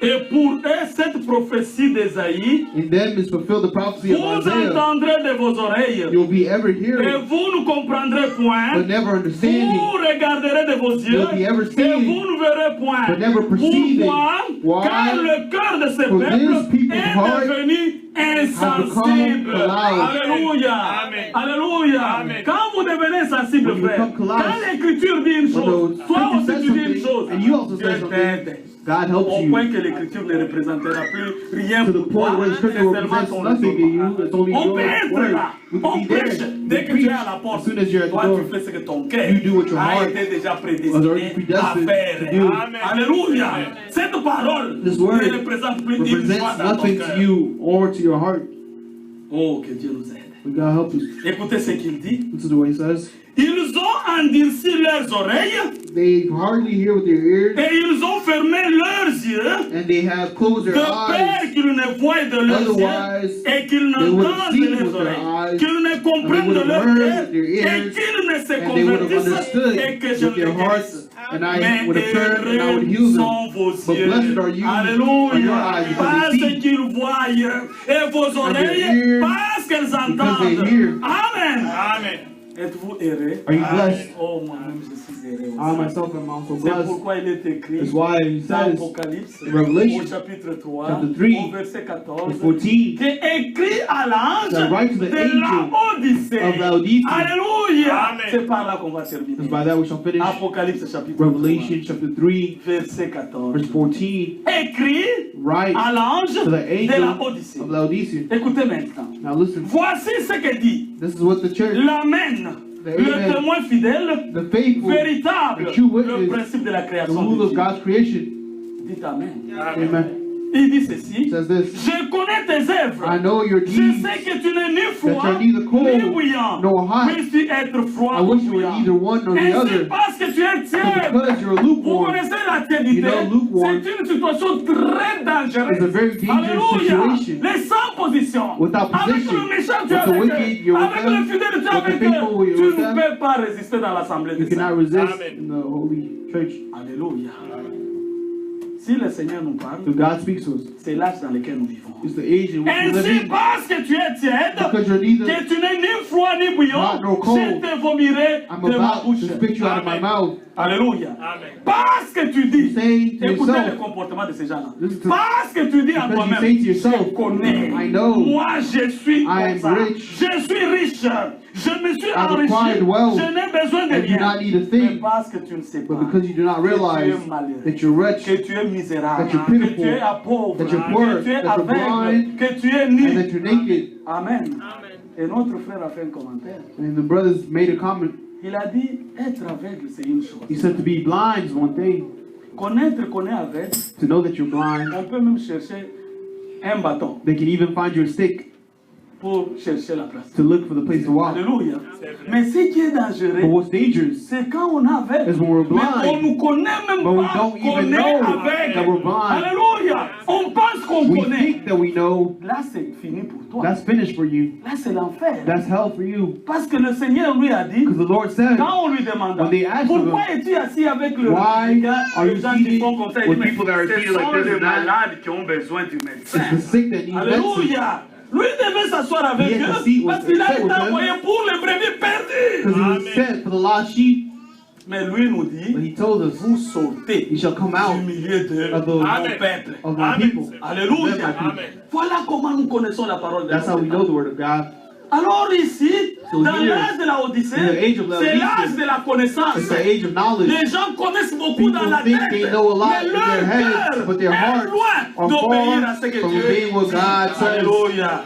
Et pour eux, cette prophétie d'Ésaïe, In them is fulfilled the prophecy of vous Isaiah. entendrez de vos oreilles, You'll be ever et hearing, vous ne comprendrez point. but never understanding. Vous regarderez de vos yeux, You'll be ever et seeing, vous ne verrez point. but never perceiving. Pourquoi? Why? Car le cœur de ce For peuple this people's est heart devenu insensible. become callous. Alléluia. Amen. Alléluia. Amen. Quand vous devenez insensible, When you frère, become callous, quand l'Écriture dit une chose, when the toi aussi Scripture tu dis says une chose, something, and you also Dieu say something, t'aide. God helps Au you point que l'Écriture ne représentera plus rien to the pour toi, point where the c'est Scripture seulement represents ton nothing in you. raisonnement. It's only On your peut être word. là, We on can be there. prêche. Dès We que tu es preach. à la porte, As soon as you're at the toi door, tu fais ce que ton cœur you do what your a heart été déjà was prédestiné already à predestined faire. to do. Amen. Alléluia. Cette parole This word ne représente plus une joie represents dans ton nothing cœur. to you or to your heart. Oh, que Dieu nous aide. But God help us. Écoutez ce qu'il dit. This is what he says. Ils ont endurci leurs oreilles They hardly hear with their ears, et ils ont fermé leurs yeux and they have closed de their peur eyes. qu'ils ne voient de leurs yeux Otherwise, et qu'ils they would n'entendent see de leurs with their oreilles, eyes, qu'ils ne and they comprennent would de have leur heard cœur with their et ears, qu'ils ne se and they would have convertissent understood et que je with their les hearts, guérisse. and I Mais would have turned and I would heal heureux them. sont vos But yeux. blessed are you on your Alléluia. eyes because Parce they see, qu'ils voient et vos oreilles ears parce qu'elles because they entendent. hear. Amen. Amen. Êtes-vous heureux? Are you blessed? Oh, moi-même, je suis heureux I aussi. myself am also C'est blessed. pourquoi il est écrit That's why he dans says Apocalypse, in Revelation, au chapitre 3, chapter 3, au verset 14, verse 14, qui est écrit à l'ange that write to the de angel Laodicée. of Laodicea. Alléluia. Amen. C'est par là qu'on va terminer. because by that we shall finish. Apocalypse chapitre Revelation 3, chapter 3, verset 14. verse 14, Écrit write à l'ange to the de angel Laodicée. of Laodicea. Écoutez maintenant. Now listen, Voici ce que dit this is what the church, l'Amen, The le Amen. témoin fidèle, the faithful, véritable, the true le witness, principe de la the création rule de of Dieu. God's creation. Dites Amen. Amen. Il dit ceci. Says this, Je connais tes œuvres. I know your Je deeds, sais que tu n'es ni froid, that you're neither cold ni bouillant. nor hot. Puisses-tu être froid I ou wish you were bouillant. either one or the Ainsi other. parce que tu es But tiède. because you're Vous lukewarm, connaissez la tiédité. You know, lukewarm C'est une situation très dangereuse. is a very dangerous Alléluia. situation. Les sans position. Without Avec position. le méchant, tu es With the avec wicked, eux. you're with Avec them. le fidèle, tu es With the avec faithful, eux. you're Tu with ne them. peux pas résister dans l'assemblée you des cannot saints. resist Amen. in the holy church. Alléluia. Si le Seigneur nous parle, So God speaks to us. c'est l'âge dans lequel nous vivons. It's the age in which we live Ainsi, in. parce que tu es tiède, Because you're neither, que tu n'es ni froid ni bouillant, Hot nor cold. je te vomirai I'm de ma about bouche. to spit you out of my Amen. mouth. Alléluia. Amen. Parce que tu dis, Say to écoutez le yourself, comportement de ces gens-là. Listen to- Parce que tu dis en because you toi-même, say to yourself, je connais, I know, moi je suis I comme am ça, rich. je suis riche, je me suis I've enrichi, acquired wealth, je n'ai besoin de and do rien. not need a Mais thing. parce que tu ne sais pas, But because you do not realize que tu es malheureux, that you're rich, que tu es misérable, that you're que pitiful, tu es pauvre, that you're poor, que tu es that you're aveugle, blind, que tu es and nu. that you're naked. Amen. Et notre frère a fait un commentaire. And the brothers made a comment. Il a dit, être aveugle, c'est une chose. He said to be blind is one thing. Connaître qu'on est aveugle, To know that you're blind, on peut même chercher un bâton they can even find you a stick pour chercher la place. to look for the place to walk. Alléluia. Mais ce qui est But dangereux, what's dangerous c'est quand on est aveugle. is when we're Mais on blind, ne connaît même but we pas don't qu'on even est know aveugle. that we're blind. Alléluia. On pense qu'on We connaît. think that we know. Là, c'est fini pour toi. That's finished for you. Là, c'est l'enfer. That's hell for you. Parce que le Seigneur lui a dit, Because the Lord said, quand on lui demanda, When they asked pourquoi him, es-tu assis avec le Why gars, are les you gens qui seated font comme ça, il with dit, mais people that are ce seated like sont this les and that? malades qui ont besoin du médecin. It's the sick that need medicine. Alléluia. Lui devait s'asseoir avec He had to eux sit with- parce qu'il a sit été with them. envoyé pour les brebis perdues. Because he was Amen. sent for the lost sheep. Mais lui nous But dit, he told us, vous sortez he shall come out du milieu de of the- mon Amen. peuple. of my Amen. people. Alléluia. Of my people. Amen. Voilà comment nous connaissons la parole de That's how we know the word of God. Alors ici, So dans here, l'âge de la in the Odyssée, age of c'est Laodicea, l'âge de la connaissance. It's the age of knowledge. Les gens connaissent beaucoup dans la People think tête, they know a lot mais in leur their heads, cœur but their est hearts loin are d'obéir à far ce que from Dieu obeying what dit. God says. Alléluia.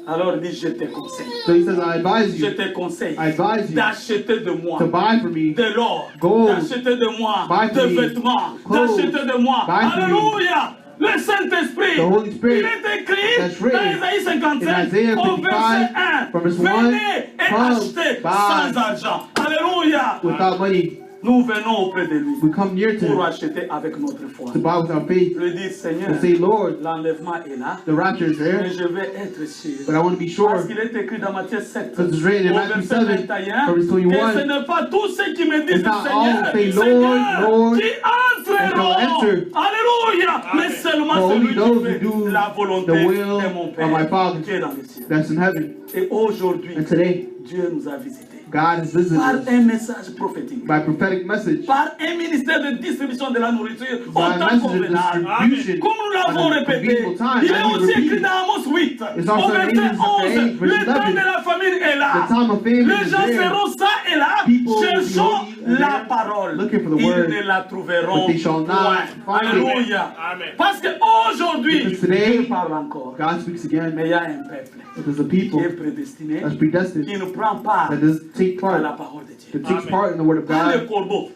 Alors il dit, je te conseille. So he says, I advise Je you, te conseille I advise you d'acheter de moi to buy for me de l'or, gold, d'acheter de moi buy for des me vêtements, clothes, d'acheter de moi. buy for me Alléluia. Le Saint-Esprit, the Holy Spirit il est écrit that's dans written Isaïe 55 in Isaiah au verset 55, 1. from verse 1, Venez et come, achetez buy. sans argent. Alléluia. without money. Nous venons auprès de lui We come near to pour him acheter avec notre foi. to buy without faith. Je lui dis, Seigneur, To say, Lord, l'enlèvement est là, the rapture is mais there, je vais être sûr. but I want to be Parce sure. qu'il est écrit dans Matthieu 7, Because it's written in au Matthew verset 7, 21, verse que 21, ce n'est pas tous ceux qui me disent It's not Seigneur, all say, Seigneur, Lord, qui entreront. that shall enter. Alléluia. Mais seulement For only celui those qui fait who do la volonté the will de mon of Père my Father qui est dans les cieux. that's in heaven. Et aujourd'hui, And today, Dieu nous a visités God has visited par us un message prophétique, by prophetic message, par un ministère de distribution de la nourriture au by a temps message of convenable. distribution Comme nous l'avons at a répété, convenient time. il est I need to aussi écrit repeat. dans Amos 8, It's au also in verset Amos 11, 8, verse le temps 11. de la famine est The là. time of famine Les is gens there. seront ça et là, People will be cherchant looking la there, parole. looking for the Ils word, ne la trouveront but they shall not point. find it. Alléluia. Amen. Parce qu'aujourd'hui, Because today, Dieu parle encore. God speaks again. Mais il y a un peuple But there's a qui people est prédestiné, that's predestined qui ne prend part that does take à la part, parole de Dieu. that takes Amen. part in the word of Quand le God. corbeau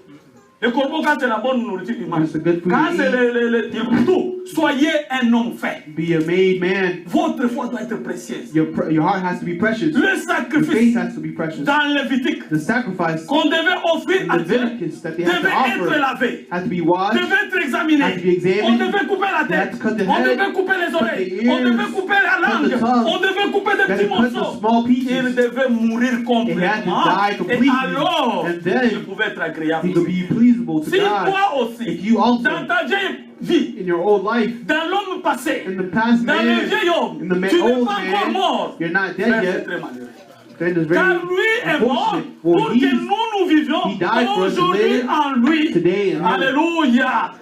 Le corbeau, quand c'est la bonne nourriture, il mange. It's a good food Quand to c'est eat. tout, soyez un homme fait. Be a made man. Votre foi doit être précieuse. Your heart has to be precious. Le Your faith sacrifice has to be precious. dans Lévitique The sacrifice qu'on devait offrir à in Dieu Leviticus that they had to devait être offer lavé, had to be washed. devait être examiné. Had to be examined. On devait couper la They had tête, to cut the on head, devait couper les cut oreilles, the ears, on devait couper la cut langue, the tongue. on devait couper des They petits had to cut the morceaux. small Il pieces. devait mourir complètement. die Et completely. alors, And then il pouvait être agréable. He could be pleasable to Si God. toi aussi, If you also, dans ta vieille vie, in your old life, dans l'homme passé, in the past dans le man, vieil homme, in the tu n'es old pas encore man, mort, you're not frère, dead c'est yet, très malheureux. then it's very Car lui est mort unfortunate. pour For que nous vivions he died for us to aujourd'hui live en lui. today in him. Alléluia.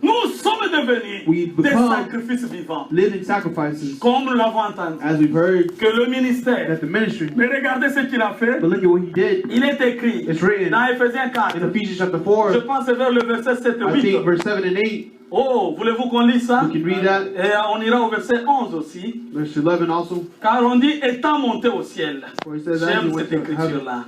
Nous sommes devenus We des become sacrifices vivants. living sacrifices, Comme nous l'avons entendu, as we've heard que le ministère, that the ministry. mais regardez ce qu'il a fait. But look at what he did Il est écrit It's written dans Ephésiens 4, in Ephesians chapter 4, je pense vers le verset 7 et I 8. think verse 7 and 8. Oh, voulez-vous qu'on lise ça? We can read that. Et on ira au verset 11 aussi. Verse 11 also. Car on dit étant monté au ciel. Where it says, as J'aime he went cette to heaven. écriture-là.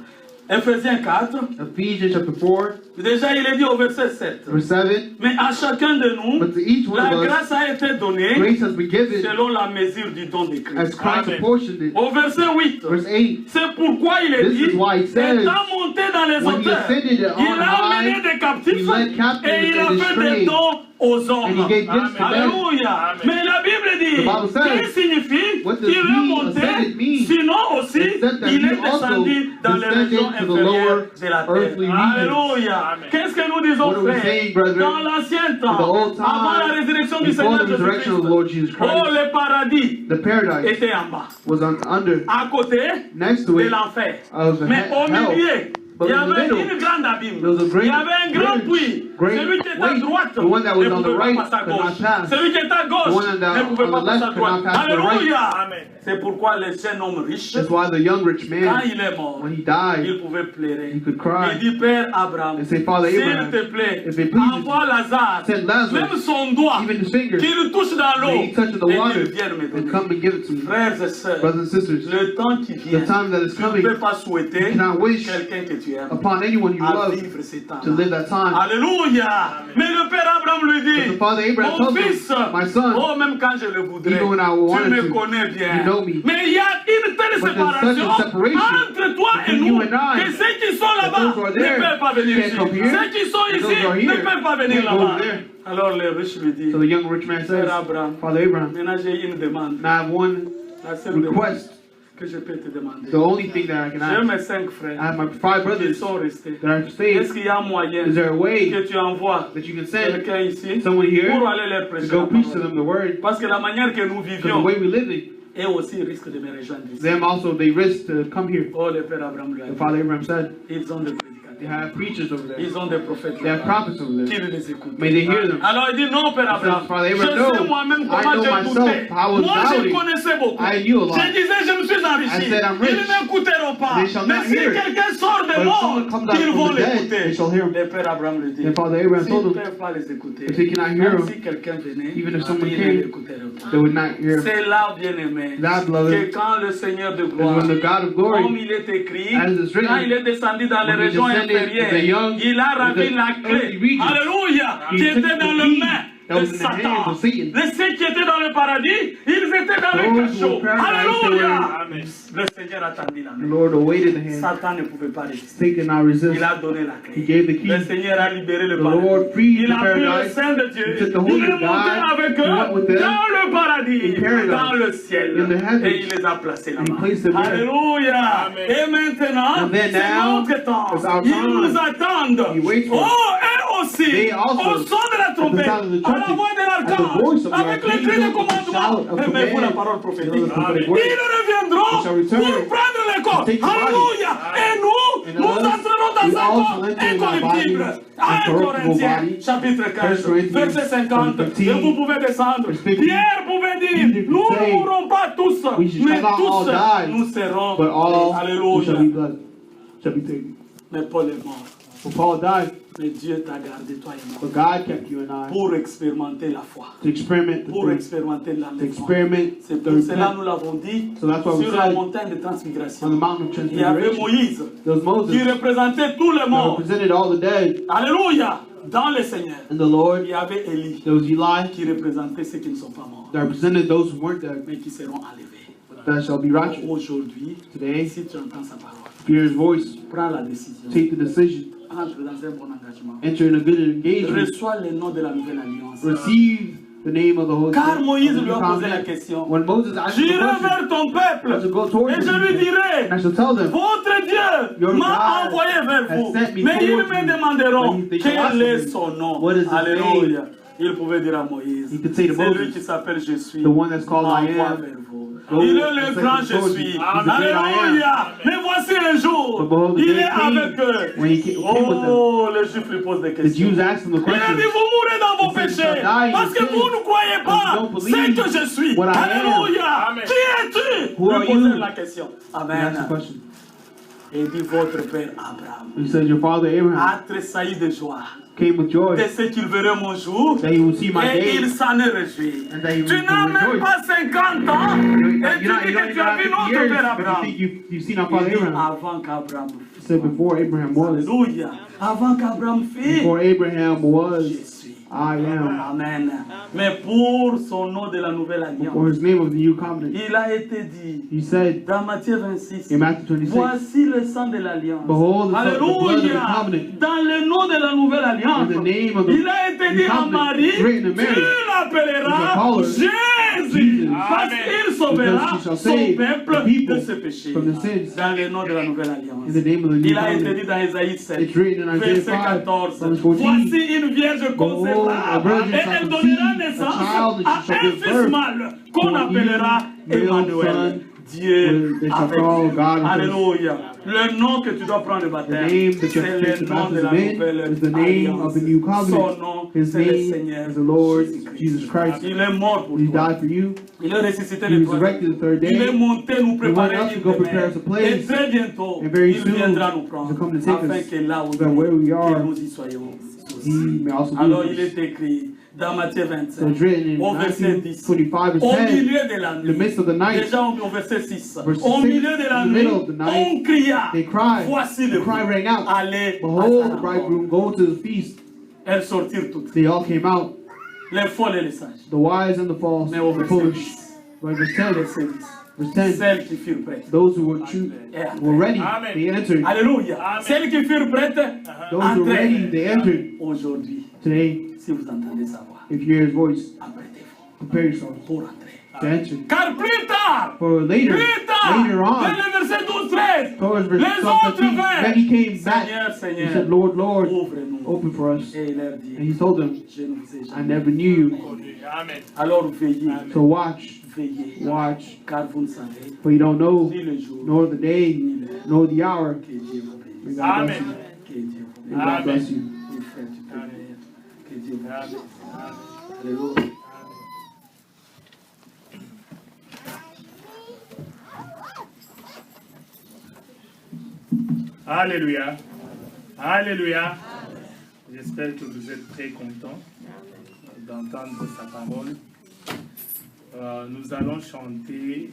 Ephésiens 4. Ephesians chapter 4, Déjà, il est dit au verset 7. verse 7. Mais à chacun de nous, But to each one la of us, grâce a été donnée grace has been given selon la mesure du don de as Christ. Christ apportioned it. Au verset 8. Verse 8. C'est pourquoi il est This dit, is why it says, étant monté dans les when he hauteurs, ascended on il a high, amené des captifs he led captives et il a and fait des strayed, dons aux hommes. and he gave gifts to men. Alléluia. Mais la Bible dit, The Bible says, qu'il signifie what does qu'il est he monté, ascended mean? sinon aussi, Except that il he est descendu dans les descended régions to the inférieures lower de la terre. earthly regions. Alléluia. Qu'est-ce que nous disons, What are we frère? saying, brethren? Dans l'ancien In the temps, old time, avant la résurrection du before Seigneur the resurrection of the Lord Jesus Jésus-Christ, oh, Christ, le paradis the paradise était en bas, was under, à côté next to de it, l'enfer. of the Mais au hell. milieu, But il y in the avait middle, une grande abîme. there was a great Il y avait un grand bridge, puits. great Celui qui était à lake. droite The one that was ne on the pouvait right pas passer à could not gauche. pass. Celui qui était à gauche The one on ne pouvait the pas passer left à could droite. not pass to the right. Alléluia. C'est pourquoi le jeune homme riche, That's why the young rich quand man, il est mort, when he died, il pouvait pleurer. he could cry Il dit, Père Abraham, and say, Father s'il Abraham, te plaît, if it pleases envoie Lazare, send Lazarus, même son doigt, even his finger, qu'il touche dans l'eau, may he touch the et water qu'il vienne me and donner. come and give it to me. Frères et sœurs, Brothers and sisters, le temps qui vient, the time that is tu ne coming, peux pas you souhaiter cannot wish quelqu'un que tu aimes upon anyone you à love vivre ces temps. to live that time. Alléluia. Mais le Père Abraham lui But the dit, father Abraham mon told him, fils, my son, oh même quand je le voudrais, even when I tu wanted me to, connais bien. you know me. Mais il y a une telle But there's such séparation a separation entre toi et between nous you and I, que ceux qui sont là-bas those who are ne there peuvent pas venir can't ici. come here, Ceux qui sont and ici those who are ne here peuvent pas venir can't go là-bas. there. Alors le riche lui dit, So the young rich man says, Père Abraham, Father Abraham, maintenant j'ai une demande. now I have one La seule demande request. que je peux te demander. The only thing that I can J'ai ask. mes 5 I frères have my 5 qui brothers sont restés. that are Est-ce saved. qu'il y a moyen Is there a way que tu envoies that you can send quelqu'un ici someone here pour aller leur to prêcher go la preach to parole? them the word? Parce que la manière que nous Because the vivions, way we live it, eux aussi risquent de me rejoindre ici. them also they risk to come here. Oh, le Père Abraham lui a The dit, Father Abraham said, ils ont des they prédicateurs, have preachers over there. ils ont des prophètes They have là-bas. prophets over there. Qu'ils les écoutent. May they hear them. Alors il dit non, Père Abraham. Father Je Abraham, sais no, moi-même I comment know j'ai myself, douté. I was Moi, je doubting. connaissais beaucoup. I knew a lot. Je disais, je me suis enrichi. I said, I'm rich. Ils n'écouteront pas. They shall Mais not si hear it. quelqu'un sort But des if morts, someone comes out ils vont from the dead, l'écouter. they shall hear him. Le Père Abraham le dit. And Father Abraham S'ils ne told them, peuvent pas les écouter, if they cannot hear même him, si quelqu'un venait, even if someone ils ne came, l'écouteront pas. they would not hear him. C'est là, bien-aimé, That, beloved, que quand le Seigneur de is gloire, when the God of comme glory, il est écrit, as is written, quand il est descendu dans les when he régions descended to the inférieures, young, il a ravi the la clé. earthly regions. Alléluia! He Qui took était the dans le key main that de was in the hands Satan. of Satan. Les ceux qui étaient dans le paradis, ils étaient dans le Those who cachot. were paradise, they Alléluia! were- Le Seigneur attendit la The main. Lord awaited the hand. Satan ne pouvait pas résister. Satan now resist. Il a donné la He clé. gave the key. Le Seigneur a libéré le The paradis. Lord freed Il the a pris le paradise. sein de Dieu. He took the Il Holy est monté God. avec He went with eux them dans le paradis, in paradise, dans le ciel. in the heavens. Et il les a placés And he là-bas. placed them there. Alléluia. Et maintenant, And then c'est now, notre temps. it's our Ils time. nous attendent. He waits for us. Oh, et aussi, They also, au son de la trompette, at the sound of the à la trumpet, voix de at the l'archange, voice of the avec le cri de archangel, commandement, the shout of aimez-vous la command, parole the prophétique. prophetic word. Ils reviendront They shall return pour prendre les corps. take the body. Alléluia. Et nous, And nous us, entrerons dans we un also corps enter in our incorruptible. bodies, 1 incorruptible Corinthiens, body. chapitre 15, 1 Corinthians, verset 50. chapter Et 15, vous pouvez descendre. verse 50. Pierre pouvait dire, Peter could nous ne say, mourrons pas tous, we shall mais not all tous die, nous serons. but all who shall Alléluia. be blessed shall be taken. Mais Paul est mort. For Paul died. Mais Dieu t'a gardé, toi et moi, But God kept you and I pour expérimenter la foi, to experiment the pour faith, expérimenter to l'enlèvement. experiment C'est the pour cela repent. nous l'avons dit So that's why we sur la said montagne de on the transfiguration. mountain of Il y avait transfiguration. Moïse There was Moses qui représentait tous les that morts. represented all the dead, Alléluia. Dans le Seigneur. and the Lord, Il y avait Élie there was Eli qui représentait ceux qui ne sont pas morts, that represented those who weren't dead, mais qui seront enlevés. that shall be righteous. Aujourd'hui, Today, si tu entends sa parole, hear his voice, prends la décision. take the decision, Entre dans un bon engagement. enter in a good engagement, Reçois le nom de la nouvelle alliance. receive the name of the Holy Car Spirit. Moïse of the lui new a posé la covenant. question. When Moses asked the J'irai question, vers ton I shall peuple go towards et the je lui people, dirai, and I shall tell them, votre Dieu Your m'a God envoyé vers has vous. sent me Mais ils towards me you. demanderont But they shall ask quel est me, son nom. what is his Alléluia. Il pouvait dire à Moïse, He could say to c'est lui Moses, qui s'appelle Je suis, the one that's called I m'envoie am. vers vous. Go Il est and le say grand to Je Moses, suis. he's the great I am. Alléluia. Mais voici un jour, But behold, the il day est came avec eux. when he came with them. Oh, les Juifs lui posent des The questions. Jews asked him the Il a question, dit, vous mourrez dans vos He said, péchés. "You shall die in Parce que your vous sins, ne croyez because pas you don't ce believe que je suis. what I am." Alléluia. Amen. Qui es-tu? Who are Lui poser you? la question. He Amen. asked the question. Et il dit, votre père Abraham He said, your father Abraham a tressailli de joie came with joy de ce qu'il verrait mon jour. that he will see my Et day. il s'en est réjoui. And that he Tu will n'as même rejoice. pas 50 ans. You Et tu don't dis even que tu as have vu 50 notre years, père but you Abraham. think you've seen our Il father dit, Abraham. avant qu'Abraham He said, before Abraham was, Alléluia. Avant qu'Abraham fît, before Abraham je was, suis. I am. Amen. Mais pour son nom de la nouvelle For alliance, his name of the new covenant. il a été dit He said dans Matthieu 26, in Matthew 26, voici le sang de l'alliance. Behold, the blood of the Alléluia. covenant. Dans le nom de la nouvelle alliance, In the name of the il a été new dit à covenant, Marie, written to Mary, tu you shall l'appelleras call her Jésus, Jesus. parce qu'il sauvera Because she shall son save peuple the people de ses péchés. from the sins. Dans le nom de la nouvelle alliance. In the name of the new Il a été covenant. dit dans Isaïe 7, It's written in Isaiah verset 5, 14. verse 14. Voici une vierge Behold, concevra a virgin et shall elle conceive donnera a naissance child, and à she shall un give fils birth mâle qu'on to a appellera male Emmanuel. son. Dieu They shall avec call nous. God with us. Alléluia. Le nom que tu dois prendre de The baptême, name that you c'est have to take le the nom de la baptism in nouvelle is the name of the new alliance. Son covenant. nom, His c'est le name Seigneur is the Lord Jésus-Christ. Jesus Christ. Il est mort pour He toi. died for you. Il est ressuscité He le was troisième resurrected the third jour. Il est day. monté nous préparer went up to une go prepare us a demeure. place. Et très bientôt, And very il soon, viendra nous he'll prendre come to take afin us, que là où that where we que are, nous y soyons. He may also be Alors with il us. est écrit dans Matthieu So 25, it's written in au verset Matthew 10, 25 verse au 10, milieu de la in nuit, the midst of the night, déjà au verset 6, verse au 6, milieu de la in the nuit, middle of the night, on cria, they cried, voici the le cry rang out, allez à behold, sa the rencontre. bridegroom, go to the feast. Elles sortirent toutes, They all came out, les folles et les sages. the wise and the false, Mais au the verset foolish. 10, But verse 10, verset 10, verse 10, celles qui furent prêtes. those who were true, were ready, Amen. they entered. Alléluia. Amen. Celles qui furent prêtes, Those who were ready, entrez. they entered. Aujourd'hui, Today, si vous entendez sa voix, if you hear his voice, apprêtez-vous prepare yourselves pour entrer. to enter. Car plus tard, For later, plus tard, later vers on, le verset 12-13, towards verse les 12, autres 13, vinrent. then he came back. Seigneur, He Seigneur, said, Lord, Lord, ouvre-nous. open for us. Et il leur And dit, he told them, je ne vous ai I jamais never knew you. Amen. Alors veillez, So watch, veillez, watch, car vous ne savez for you don't know ni le jour, nor the day, ni l'heure. nor the hour. Que Dieu vous May bénisse. God bless Amen. you. Que Dieu vous May bénisse. God bless you. Oui, frère, tu peux venir. Que Dieu vous bénisse. Amen. Alléluia. Alléluia. Alléluia. J'espère que vous êtes très contents d'entendre sa parole. Nous allons chanter.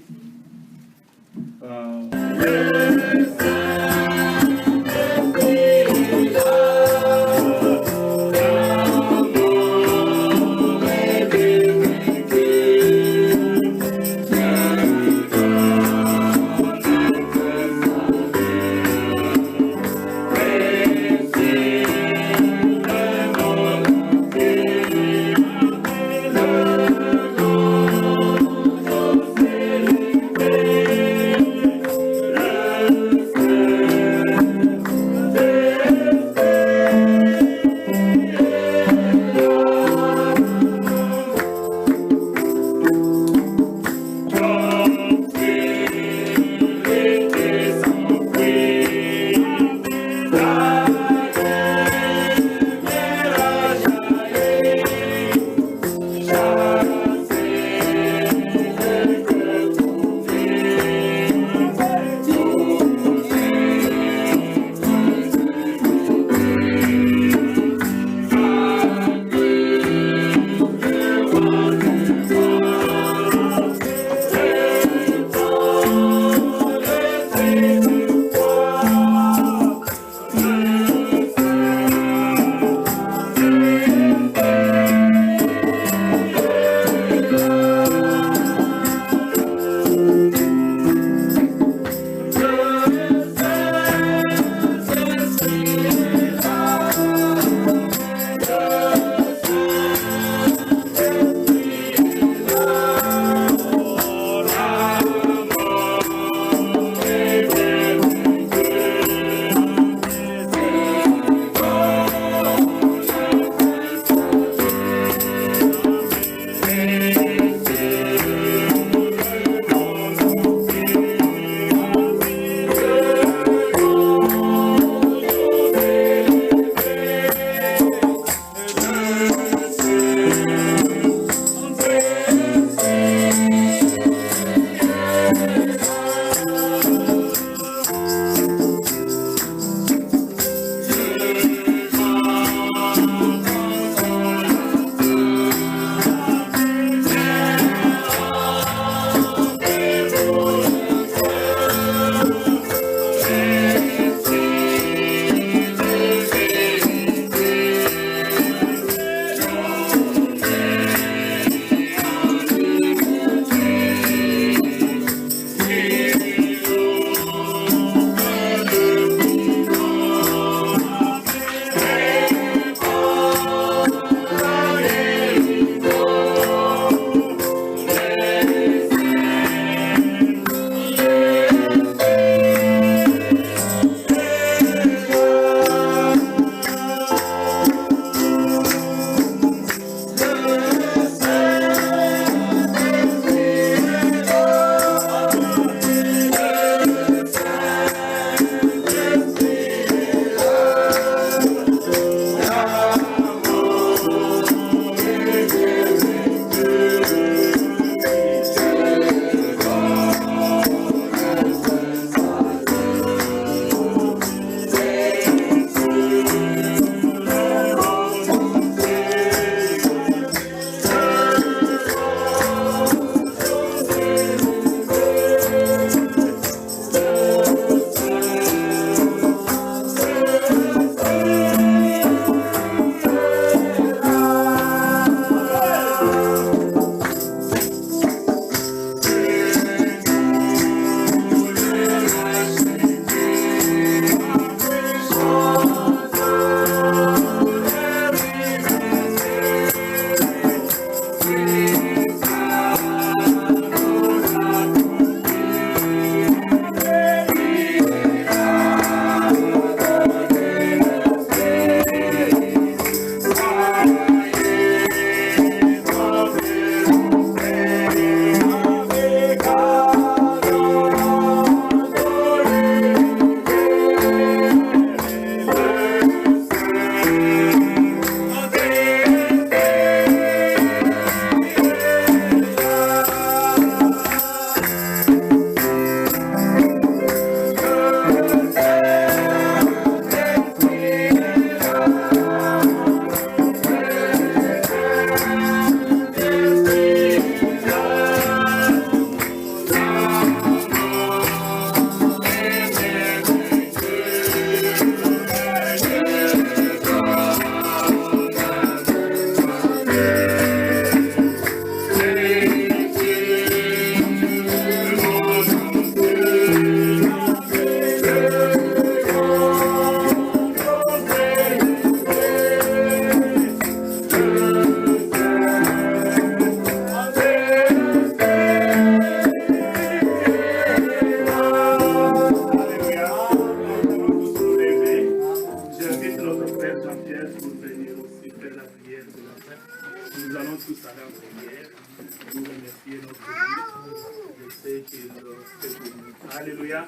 qu'il fait pour nous. Alléluia.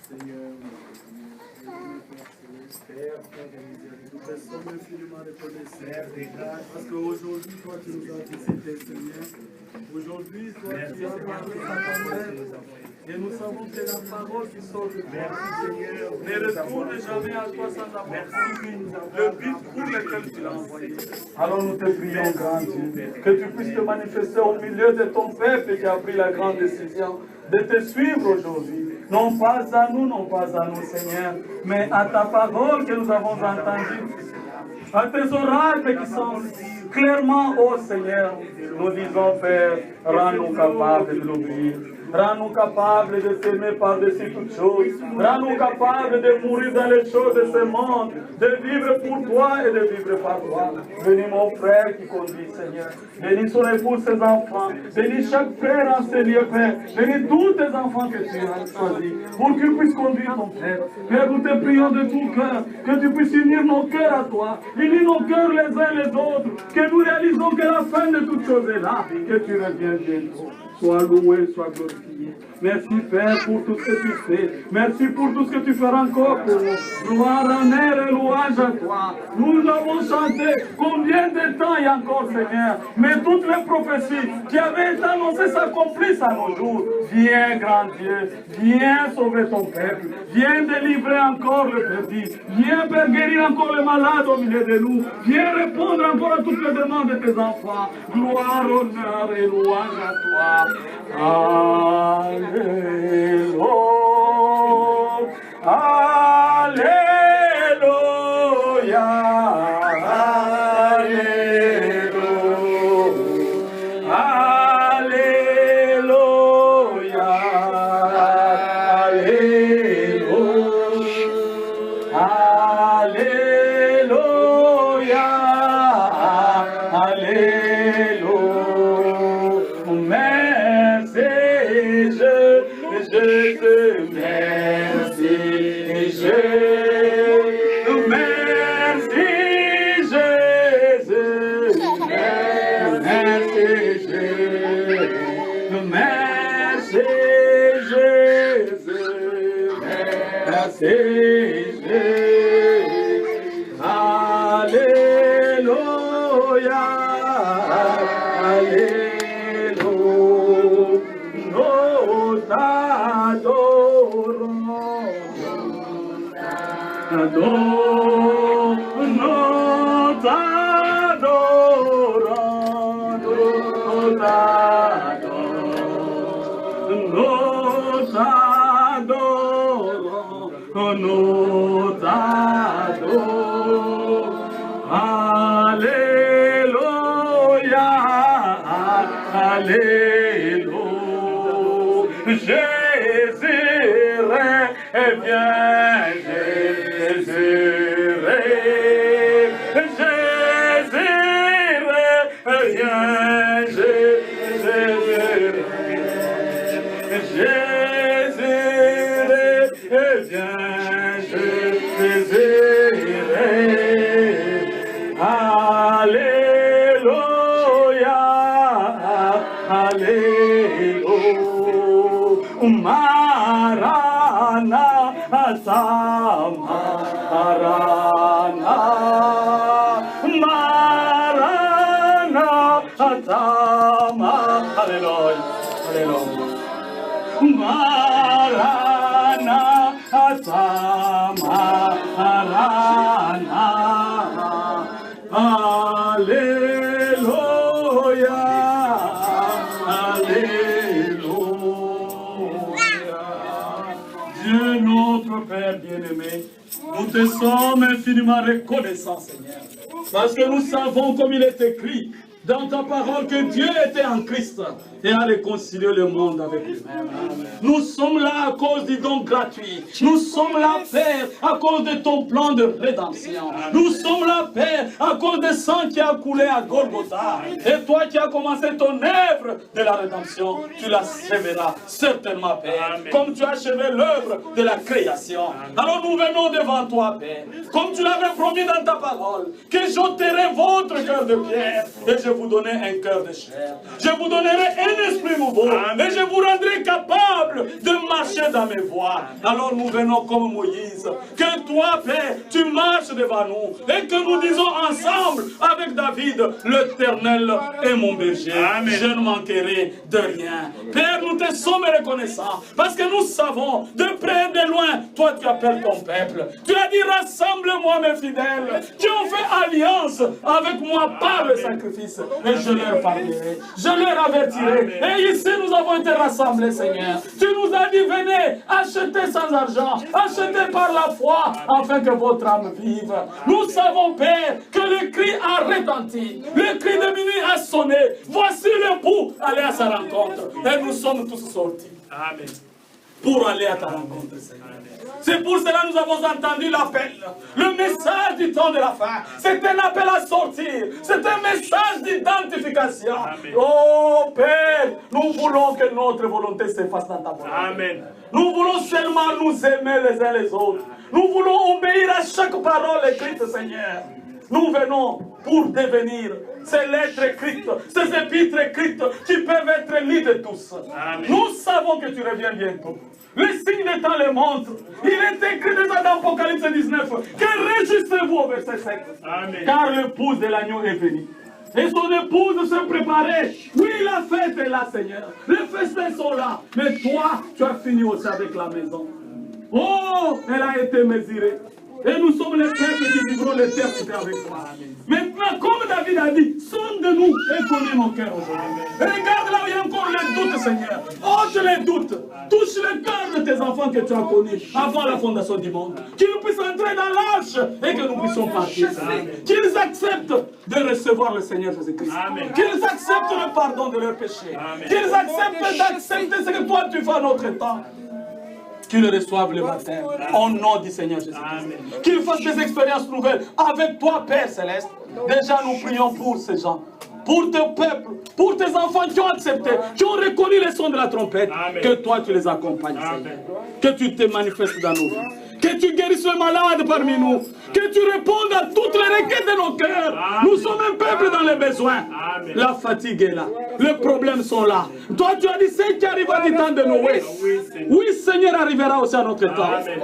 Seigneur, Père, nous te sommes infiniment reconnaissants, parce qu'aujourd'hui, toi, tu nous as visités, Seigneur. Aujourd'hui, toi, tu as parlé à ta mère. Et nous savons que la parole qui sort de toi, Seigneur, ne retourne jamais à toi sans avoir suivi le but pour lequel tu l'as envoyé. Alors nous te prions, grand Dieu, que tu puisses te manifester au milieu de ton peuple qui a pris la grande décision de te suivre aujourd'hui. Non pas à nous, Seigneur, mais à ta parole que nous avons entendue, à tes oracles qui sont clairement, ô Seigneur, nous disons, Père, rends-nous capables de l'obéir. Rends-nous capables de s'aimer par-dessus toutes choses. Rends-nous capables de mourir dans les choses de ce monde, de vivre pour toi et de vivre par toi. Bénis mon frère qui conduit, Seigneur. Bénis son épouse, ses enfants. Bénis chaque frère en ce lieu, Père. Bénis tous tes enfants que tu as choisis pour qu'ils puissent conduire ton Père. Père, nous te prions de tout cœur que tu puisses unir nos cœurs à toi. Unir nos cœurs les uns les autres. Que nous réalisons que la fin de toutes choses est là. Que tu reviennes bientôt. Sois loué, sois glorifié. Merci Père pour tout ce que tu fais. Merci pour tout ce que tu feras encore pour nous. Gloire, honneur et louange à toi. Nous avons chanté combien de temps il y a encore, Seigneur. Mais toutes les prophéties qui avaient été annoncées s'accomplissent à nos jours. Viens, grand Dieu. Viens sauver ton peuple. Viens délivrer encore le perdu. Viens, Père, guérir encore les malades au milieu de nous. Viens répondre encore à toutes les demandes de tes enfants. Gloire, honneur et louange à toi. Alléluia, Alléluia, Alléluia, Alléluia, Jésus revient, Jésus revient, Jésus revient, Jésus revient, Jésus revient. Alléluia, Alléluia. Maranatha, Maranatha, Maranatha, Hallelujah, Hallelujah. Maranatha, Maranatha, Alléluia, Alléluia. Dieu notre Père bien-aimé, nous te sommes infiniment reconnaissants, Seigneur, parce que nous savons, comme il est écrit dans ta parole, que Dieu était en Christ et à réconcilier le monde avec lui-même. Nous sommes là à cause du don gratuit. Nous sommes là, Père, à cause de ton plan de rédemption. Nous sommes là, Père, à cause du sang qui a coulé à Golgotha. Et toi qui as commencé ton œuvre de la rédemption, tu l'achèveras certainement, Père, comme tu as achevé l'œuvre de la création. Alors nous venons devant toi, Père, comme tu l'avais promis dans ta parole, que j'ôterai votre cœur de pierre et je vous donnerai un cœur de chair. Je vous donnerai un esprit nouveau et je vous rendrai capable de marcher dans mes voies. Alors nous venons comme Moïse, que toi, Père, tu marches devant nous et que nous disons ensemble avec David, l'Éternel est mon berger. Je ne manquerai de rien. Père, nous te sommes reconnaissants parce que nous savons, de près et de loin, toi tu appelles ton peuple. Tu as dit, rassemble-moi mes fidèles qui ont fait alliance avec moi par le sacrifice. Et je leur parlerai, je leur avertirai. Et ici nous avons été rassemblés, Seigneur. Tu nous as dit, venez, achetez sans argent, achetez par la foi, afin que votre âme vive. Nous savons, Père, que le cri a retenti, le cri de minuit a sonné. Voici le bout, allez à sa rencontre. Et nous sommes tous sortis. Amen. Pour aller à ta rencontre, Seigneur. C'est pour cela que nous avons entendu l'appel. Le message du temps de la fin. C'est un appel à sortir. C'est un message d'identification. Oh Père, nous voulons que notre volonté s'efface dans ta volonté. Amen. Nous voulons seulement nous aimer les uns les autres. Nous voulons obéir à chaque parole écrite, Seigneur. Nous venons pour devenir ces lettres écrites, ces épîtres écrites qui peuvent être lues de tous. Amen. Nous savons que tu reviens bientôt. Le signe des temps le montre. Il est écrit déjà dans Apocalypse 19 que réjouissez-vous au verset 7. Amen. Car l'épouse de l'agneau est venue. Et son épouse se préparait. Oui, la fête est là, Seigneur. Les festins sont là. Mais toi, tu as fini aussi avec la maison. Oh, elle a été mesurée. Et nous sommes les peuples qui vivront l'éternité avec toi. Maintenant, comme David a dit, sonde-nous et connais nos cœurs aujourd'hui. Regarde là où il y a encore les doutes, Seigneur. Ôte les doutes. Touche le cœur de tes enfants que tu as connus avant la fondation du monde. Qu'ils puissent entrer dans l'arche et que nous puissions partir. Qu'ils acceptent de recevoir le Seigneur Jésus-Christ. Qu'ils acceptent le pardon de leurs péchés. Qu'ils acceptent d'accepter ce que toi tu fais à notre temps. Qu'ils reçoivent le baptême au nom du Seigneur Jésus-Christ. Qu'ils fassent des expériences nouvelles avec toi, Père Céleste. Déjà, nous prions pour ces gens, pour tes peuples, pour tes enfants qui ont accepté, qui ont reconnu les sons de la trompette. Amen. Que toi, tu les accompagnes, Seigneur. Que tu te manifestes dans nos vies. Que tu guérisses les malades parmi nous. Que tu répondes à toutes les requêtes de nos cœurs. Amen. Nous sommes un peuple dans les besoins. Amen. La fatigue est là. Les problèmes sont là. Toi, tu as dit, ce qui arrivera du temps de Noé. Oui, Seigneur, arrivera aussi à notre temps. Amen.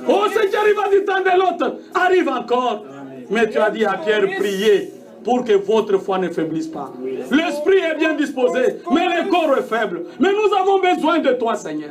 Oh, ce qui arrivera du temps de l'autre, arrive encore. Amen. Mais tu as dit à Pierre, priez pour que votre foi ne faiblisse pas. L'esprit est bien disposé, mais le corps est faible. Mais nous avons besoin de toi, Seigneur.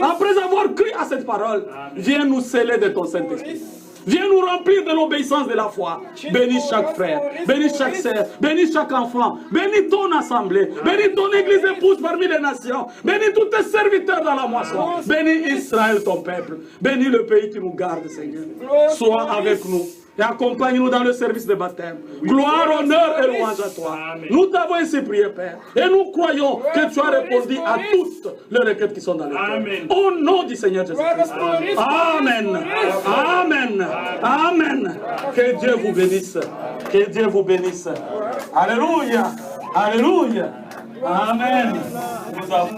Après avoir crié à cette parole, viens nous sceller de ton Saint-Esprit. Viens nous remplir de l'obéissance de la foi. Bénis chaque frère, bénis chaque sœur, bénis chaque enfant, bénis ton assemblée, bénis ton église épouse parmi les nations, bénis tous tes serviteurs dans la moisson, bénis Israël, ton peuple, bénis le pays qui nous garde, Seigneur. Sois avec nous et accompagne-nous dans le service de baptême. Gloire, honneur et louange à toi. Nous t'avons ainsi prié, Père, et nous croyons que tu as répondu à toutes les requêtes qui sont dans le cœur. Au nom du Seigneur Jésus-Christ. Amen. Amen. Amen. Que Dieu vous bénisse. Que Dieu vous bénisse. Alléluia. Alléluia. Amen. Nous avons...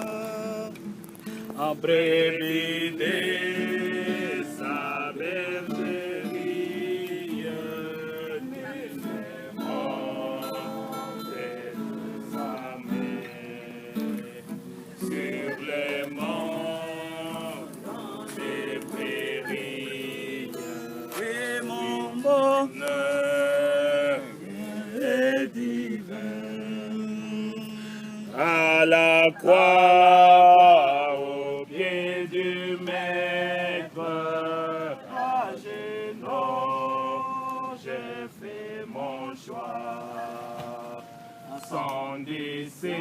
À la croix, au pied du Maître, à genoux, j'ai fait mon choix. Sans disciple,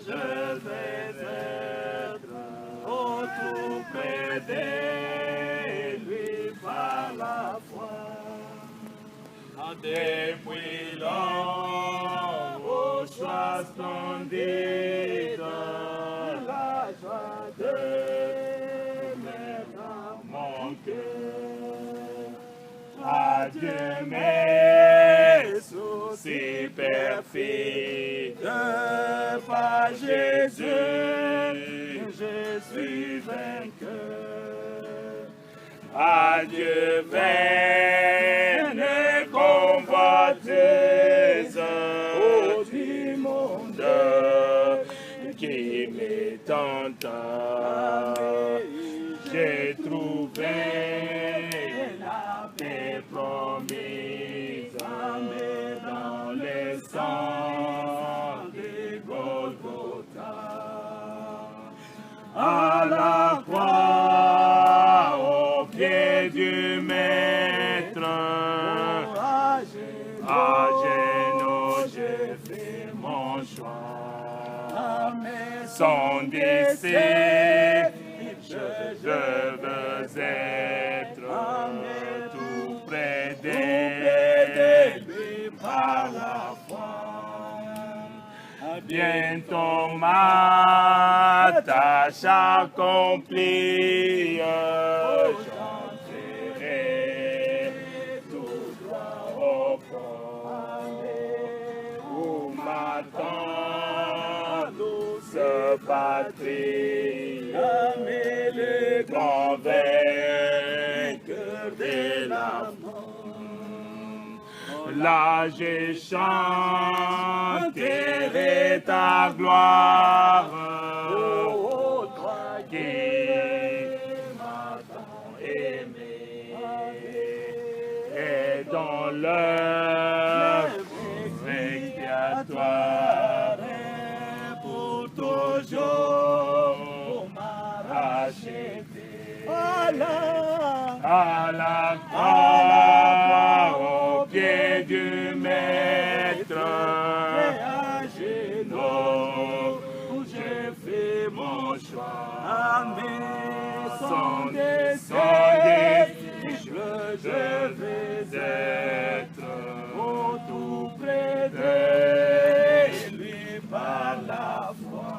je vais être au tout près de lui par la foi. Depuis lors, au choix candide, la joie de mettre mon cœur. Adieu mes soucis perfides, par Jésus, je suis vainqueur. Adieu vaines convoitises du monde qui me tentent. J'ai trouvé la paix promise dans les sangs de Golgotha. À la croix, au pied du Maître, à genoux, j'ai fait mon choix. Son disciple, je veux être tout près de lui par la foi. Bientôt ma tâche accomplie, j'entrerai tout droit au port où m'attend douce patrie, le grand vainqueur de la mort. Là je chanterai ta gloire, ô toi qui m'as tant aimé, et dans l'œuvre expiatoire pour toujours m'arracher à la croix, au pied du Maître, à genoux, où j'ai fait mon choix. Sans disciple, je vais être tout près de lui par la foi.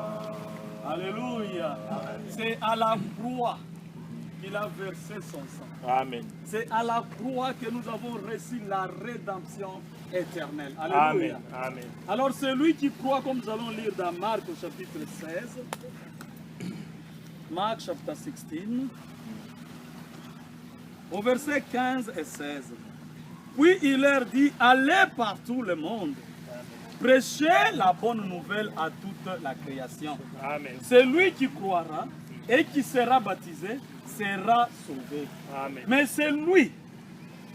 Alléluia. C'est à la croix qu'il a versé son sang. Amen. C'est à la croix que nous avons reçu la rédemption éternelle. Alléluia. Amen. Amen. Alors celui qui croit, comme nous allons lire dans Marc au chapitre 16, Marc chapitre 16, au verset 15 et 16. Puis il leur dit, allez par tout le monde, prêchez la bonne nouvelle à toute la création. Amen. Celui qui croira et qui sera baptisé sera sauvé. Amen. Mais celui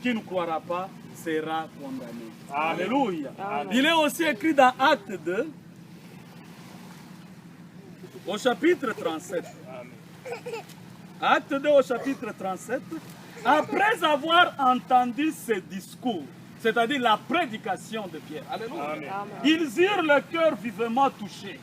qui ne croira pas sera condamné. Amen. Alléluia. Amen. Il est aussi écrit dans Acte 2, au chapitre 37. Amen. Acte 2 au chapitre 37. Après avoir entendu ce discours, c'est-à-dire la prédication de Pierre, alléluia, Amen. ils eurent le cœur vivement touché.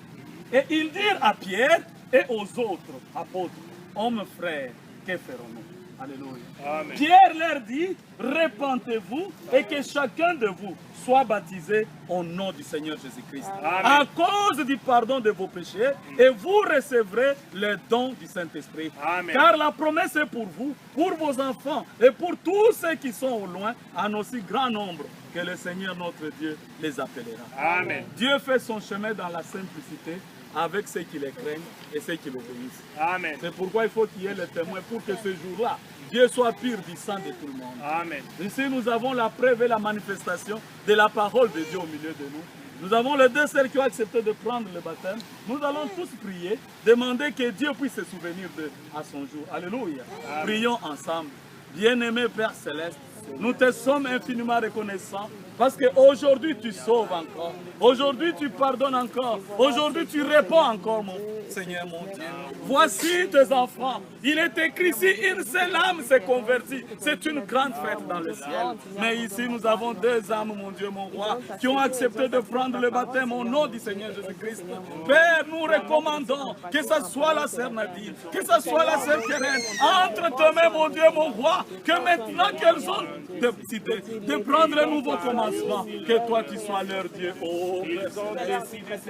Et ils dirent à Pierre et aux autres apôtres, hommes frères, que ferons-nous? Alléluia. Amen. Pierre leur dit, repentez-vous et que chacun de vous soit baptisé au nom du Seigneur Jésus-Christ, à cause du pardon de vos péchés, et vous recevrez le don du Saint-Esprit. Amen. Car la promesse est pour vous, pour vos enfants et pour tous ceux qui sont au loin, en aussi grand nombre que le Seigneur notre Dieu les appellera. Amen. Dieu fait son chemin dans la simplicité avec ceux qui les craignent et ceux qui l'obéissent. Amen. C'est pourquoi il faut qu'il y ait le témoin pour que ce jour-là, Dieu soit pur du sang de tout le monde. Amen. Ici, nous avons la preuve et la manifestation de la parole de Dieu au milieu de nous. Nous avons les deux sœurs qui ont accepté de prendre le baptême. Nous allons tous prier, demander que Dieu puisse se souvenir d'eux à son jour. Alléluia. Amen. Prions ensemble. Bien-aimé Père Céleste, nous te sommes infiniment reconnaissants parce qu'aujourd'hui tu sauves encore. Aujourd'hui tu pardonnes encore. Aujourd'hui tu réponds encore, mon Seigneur, mon Dieu. Voici tes enfants. Il est écrit, si une seule âme s'est convertie, c'est une grande fête dans le ciel. Mais ici nous avons deux âmes, mon Dieu, mon roi, qui ont accepté de prendre le baptême au nom du Seigneur Jésus-Christ. Père, nous recommandons que ce soit la sœur Nadine, que ce soit la sœur Keren, entre tes mains, mon Dieu, mon roi, que maintenant qu'elles ont décidé de prendre un nouveau commandement, commencement. Que toi tu sois leur Dieu. Oh,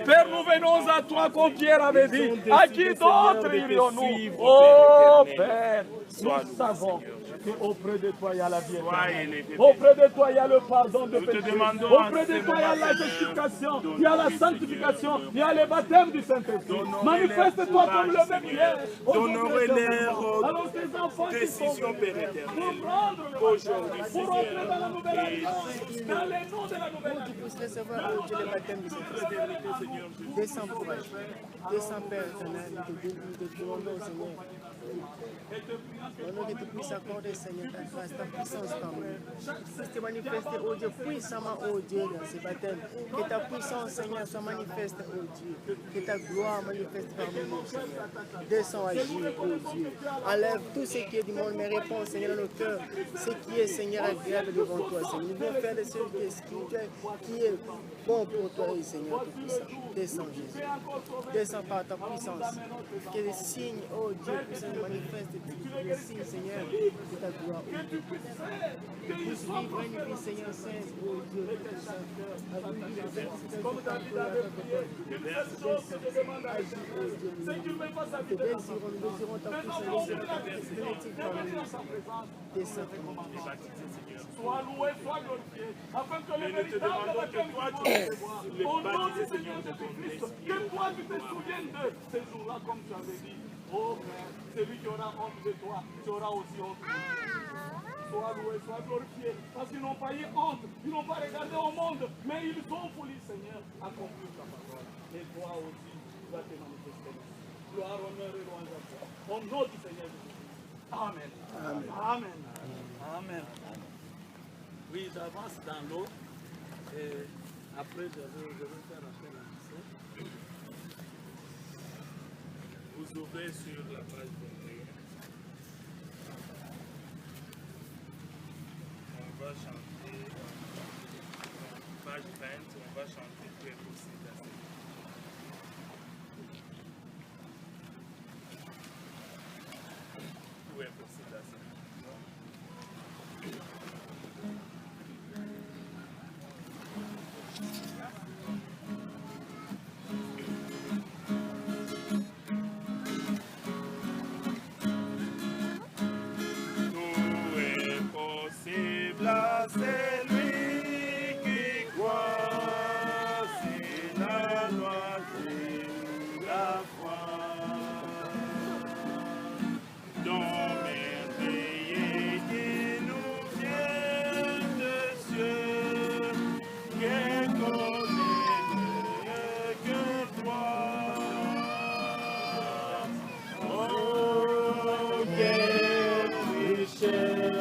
Père, nous venons à toi comme Pierre avait dit. À qui d'autre irions-nous? Oh Père, nous savons qu'auprès de toi il y a la vie éternelle. Auprès de toi il y a le pardon de péché. Auprès de toi il y a la justification, il y a la sanctification, il y a le baptême du Saint-Esprit. Manifeste-toi comme le même hier. Alors tes enfants qui sont pour prendre le baptême, pour entrer dans la nouvelle alliance, dans les noms de la nouvelle alliance. Tu puisses recevoir, oh Dieu, le baptême du Saint-Esprit. Descends, courage. Descends, Père éternel. Nous te demandons, Seigneur. Nous que tu puisses accorder, Seigneur, ta grâce, ta puissance parmi nous. Puisse te manifester, oh Dieu, puissamment, oh Dieu, dans ces baptêmes. Que ta puissance, Seigneur, soit manifeste, oh Dieu. Que ta gloire manifeste parmi nous, Seigneur. Descends, agis, oh Dieu. Enlève tout ce qui est du monde, mais réponds, Seigneur, dans nos cœurs. Ce qui est, Seigneur, agréable devant toi, Seigneur. Nous voulons faire de ce qui est bon pour toi, Seigneur, tout-puissant. Descends, Jésus. Descends par ta puissance. Que les signes, oh Dieu, puissent nous manifester. Les signes, Seigneur, de ta gloire, oh Dieu. Puisse vivre une vie, Seigneur, sainte, oh Dieu, comme David avait prié. Agis, oh Dieu. Nous désirons ta puissance, nous désirons ta bénédiction. Descends, Sois loué, sois glorifié, afin que le véritable baptême soit au nom du Seigneur Jésus-Christ, que toi tu te souviennes de ces jours-là comme tu avais dit. Oh Père, celui qui aura honte de toi, tu auras aussi honte de toi. Sois loué, sois glorifié, parce qu'ils n'ont pas eu honte, ils n'ont pas regardé au monde, mais ils ont voulu, Seigneur, accomplir ta parole. Et toi aussi, tu vas te manifester. Gloire, honneur et louange à toi. Au nom du Seigneur Jésus-Christ. Amen. Amen. Amen. Amen. Oui, j'avance dans l'eau et après je vais faire appel à ça. Vous ouvrez sur la page de prière. On va chanter, page 20, on va chanter Tout est possible à Seigneur. Tout est possible à Seigneur. C'est lui qui croit, c'est la loi de la foi. Don merveilleux qui nous vient de Dieu, qui connaît que toi. Oh, quelle richesse!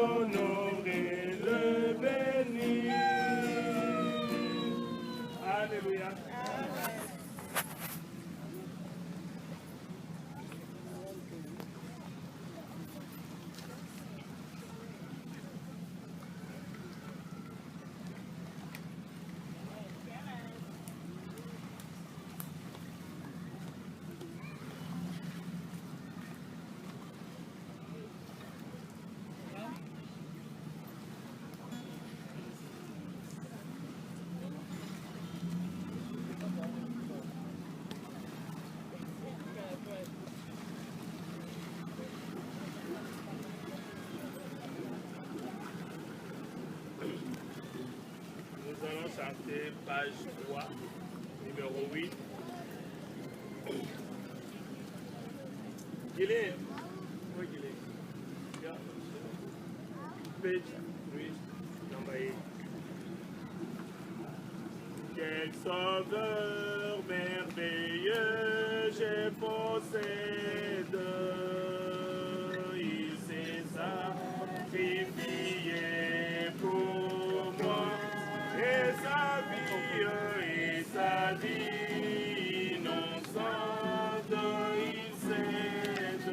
l'honorer, le bénir. Alléluia. Nous allons chanter page 3, numéro 8. Guylaine. Oui, Guylaine. Bien. Page 8, number 8. Quel sauveur merveilleux je possède. Il s'est sacrifié pour moi. Et sa vie innocente, il cède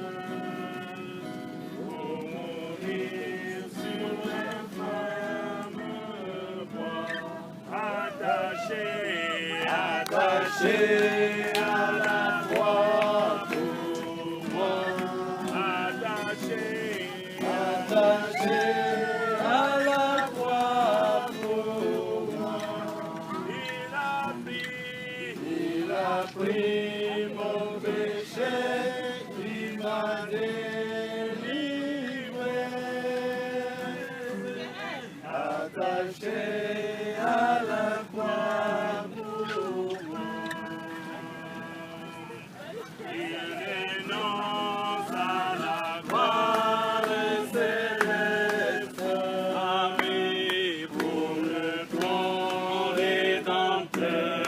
pour mourir sur l'infâme bois, attaché à la croix pour moi, attaché à la croix pour moi. Il a pris mon péché, il m'a délivré, attaché à la croix pour moi. Il énonce à la gloire céleste, ami pour le plan rédempteur.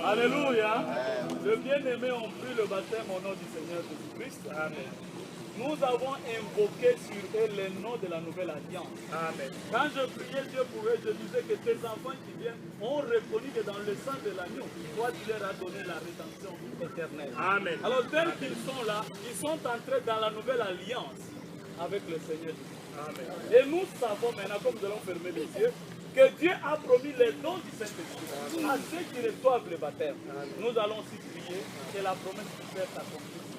Alléluia. Le bien-aimé ont pris le baptême au nom du Seigneur Jésus-Christ. Amen. Nous avons invoqué sur eux le nom de la nouvelle alliance. Amen. Quand je priais Dieu pour eux, je disais que tes enfants qui viennent ont reconnu que dans le sang de l'agneau, toi tu leur as donné la rédemption éternelle. Amen. Alors tels qu'ils sont là, ils sont entrés dans la nouvelle alliance avec le Seigneur Jésus. Amen. Et nous savons maintenant, comme nous allons fermer les yeux, que Dieu a promis les dons du Saint-Esprit à ceux qui reçoivent le baptême. Nous allons aussi prier que la promesse du Père s'accomplisse.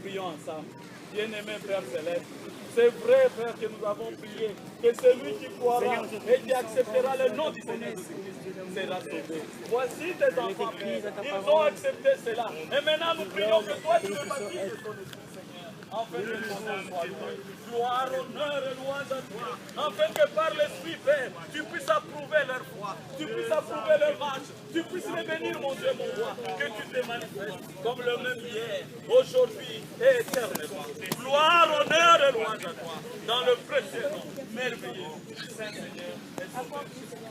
Prions ensemble. Bien-aimé Père Céleste, c'est vrai, Père, que nous avons prié que celui qui croira et qui acceptera le nom du Seigneur sera sauvé. Voici tes enfants, Père. Ils ont accepté cela. Et maintenant, nous prions que toi, tu le baptises de ton Esprit, Seigneur. Afin que ton nom soit loué. Gloire, honneur et louange à toi. Afin que par l'Esprit, Père, tu puisses approuver leur foi, tu puisses approuver leur marche, tu puisses les bénir, mon Dieu, mon roi, que tu te manifestes comme le même hier, aujourd'hui et éternellement. Gloire, honneur et louange à toi, dans le précieux nom merveilleux du Saint-Seigneur et Saint-Esprit.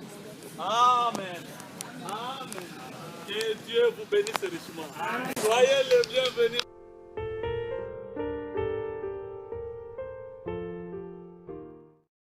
Amen. Amen. Que Dieu vous bénisse richement. Soyez les bienvenus.